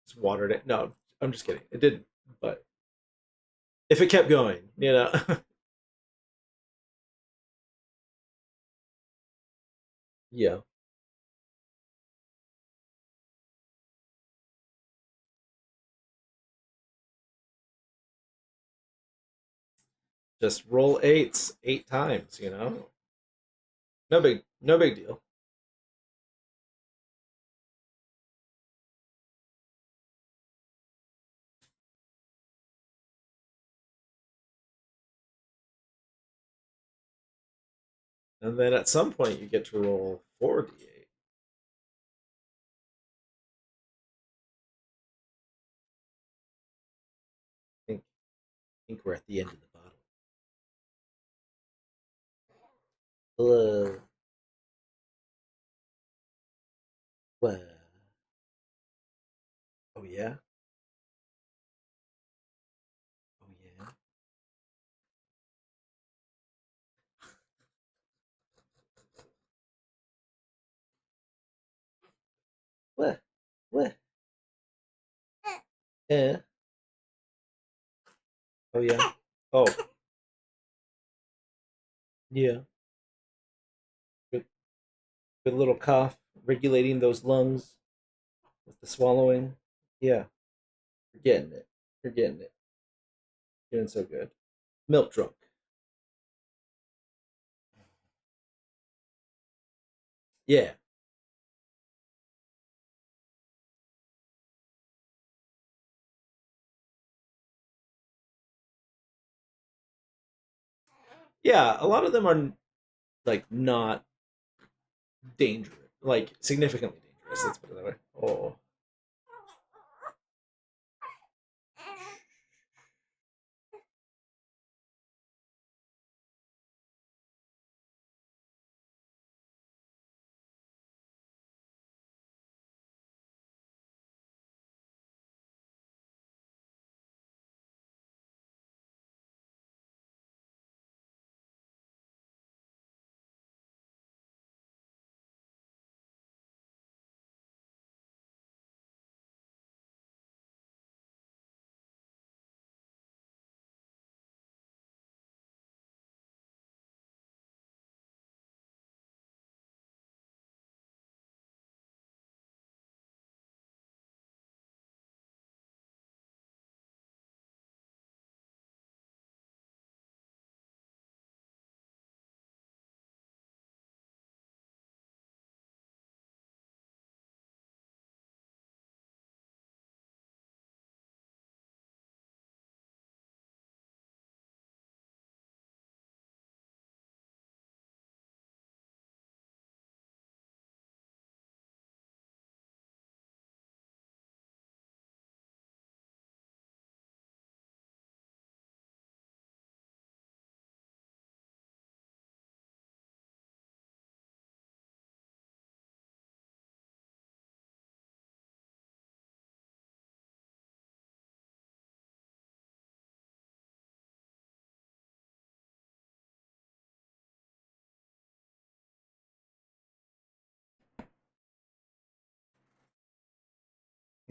Just watered it. No, I'm just kidding. It didn't. But if it kept going, you know? Yeah. Just roll eights 8 times, you know? No big deal. And then at some point you get to roll 4d8. I think we're at the end of the bottle. Hello. What? Oh yeah. Oh yeah. What? What? Yeah. Oh yeah. Oh yeah. Good, good little cough, regulating those lungs with the swallowing. Yeah, you're getting it. You're getting it. Doing so good. Milk drunk. Yeah. Yeah, a lot of them are like not dangerous, like significantly dangerous. Let's put it that way. Oh,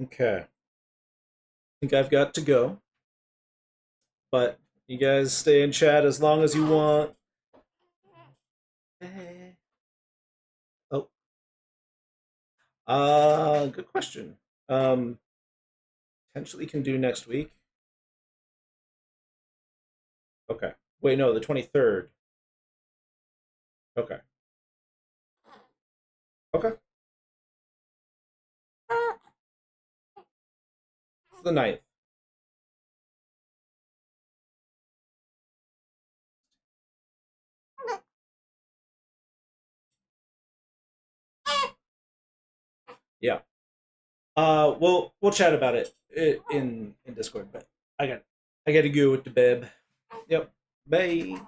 okay. I think I've got to go, but you guys stay in chat as long as you want. Oh, good question. Um, Potentially can do next week. Okay. Wait, no, the 23rd. Okay. Okay. It's the 9th. Yeah. We'll chat about it in Discord, but I got I got to go with the bib. Yep. Bye.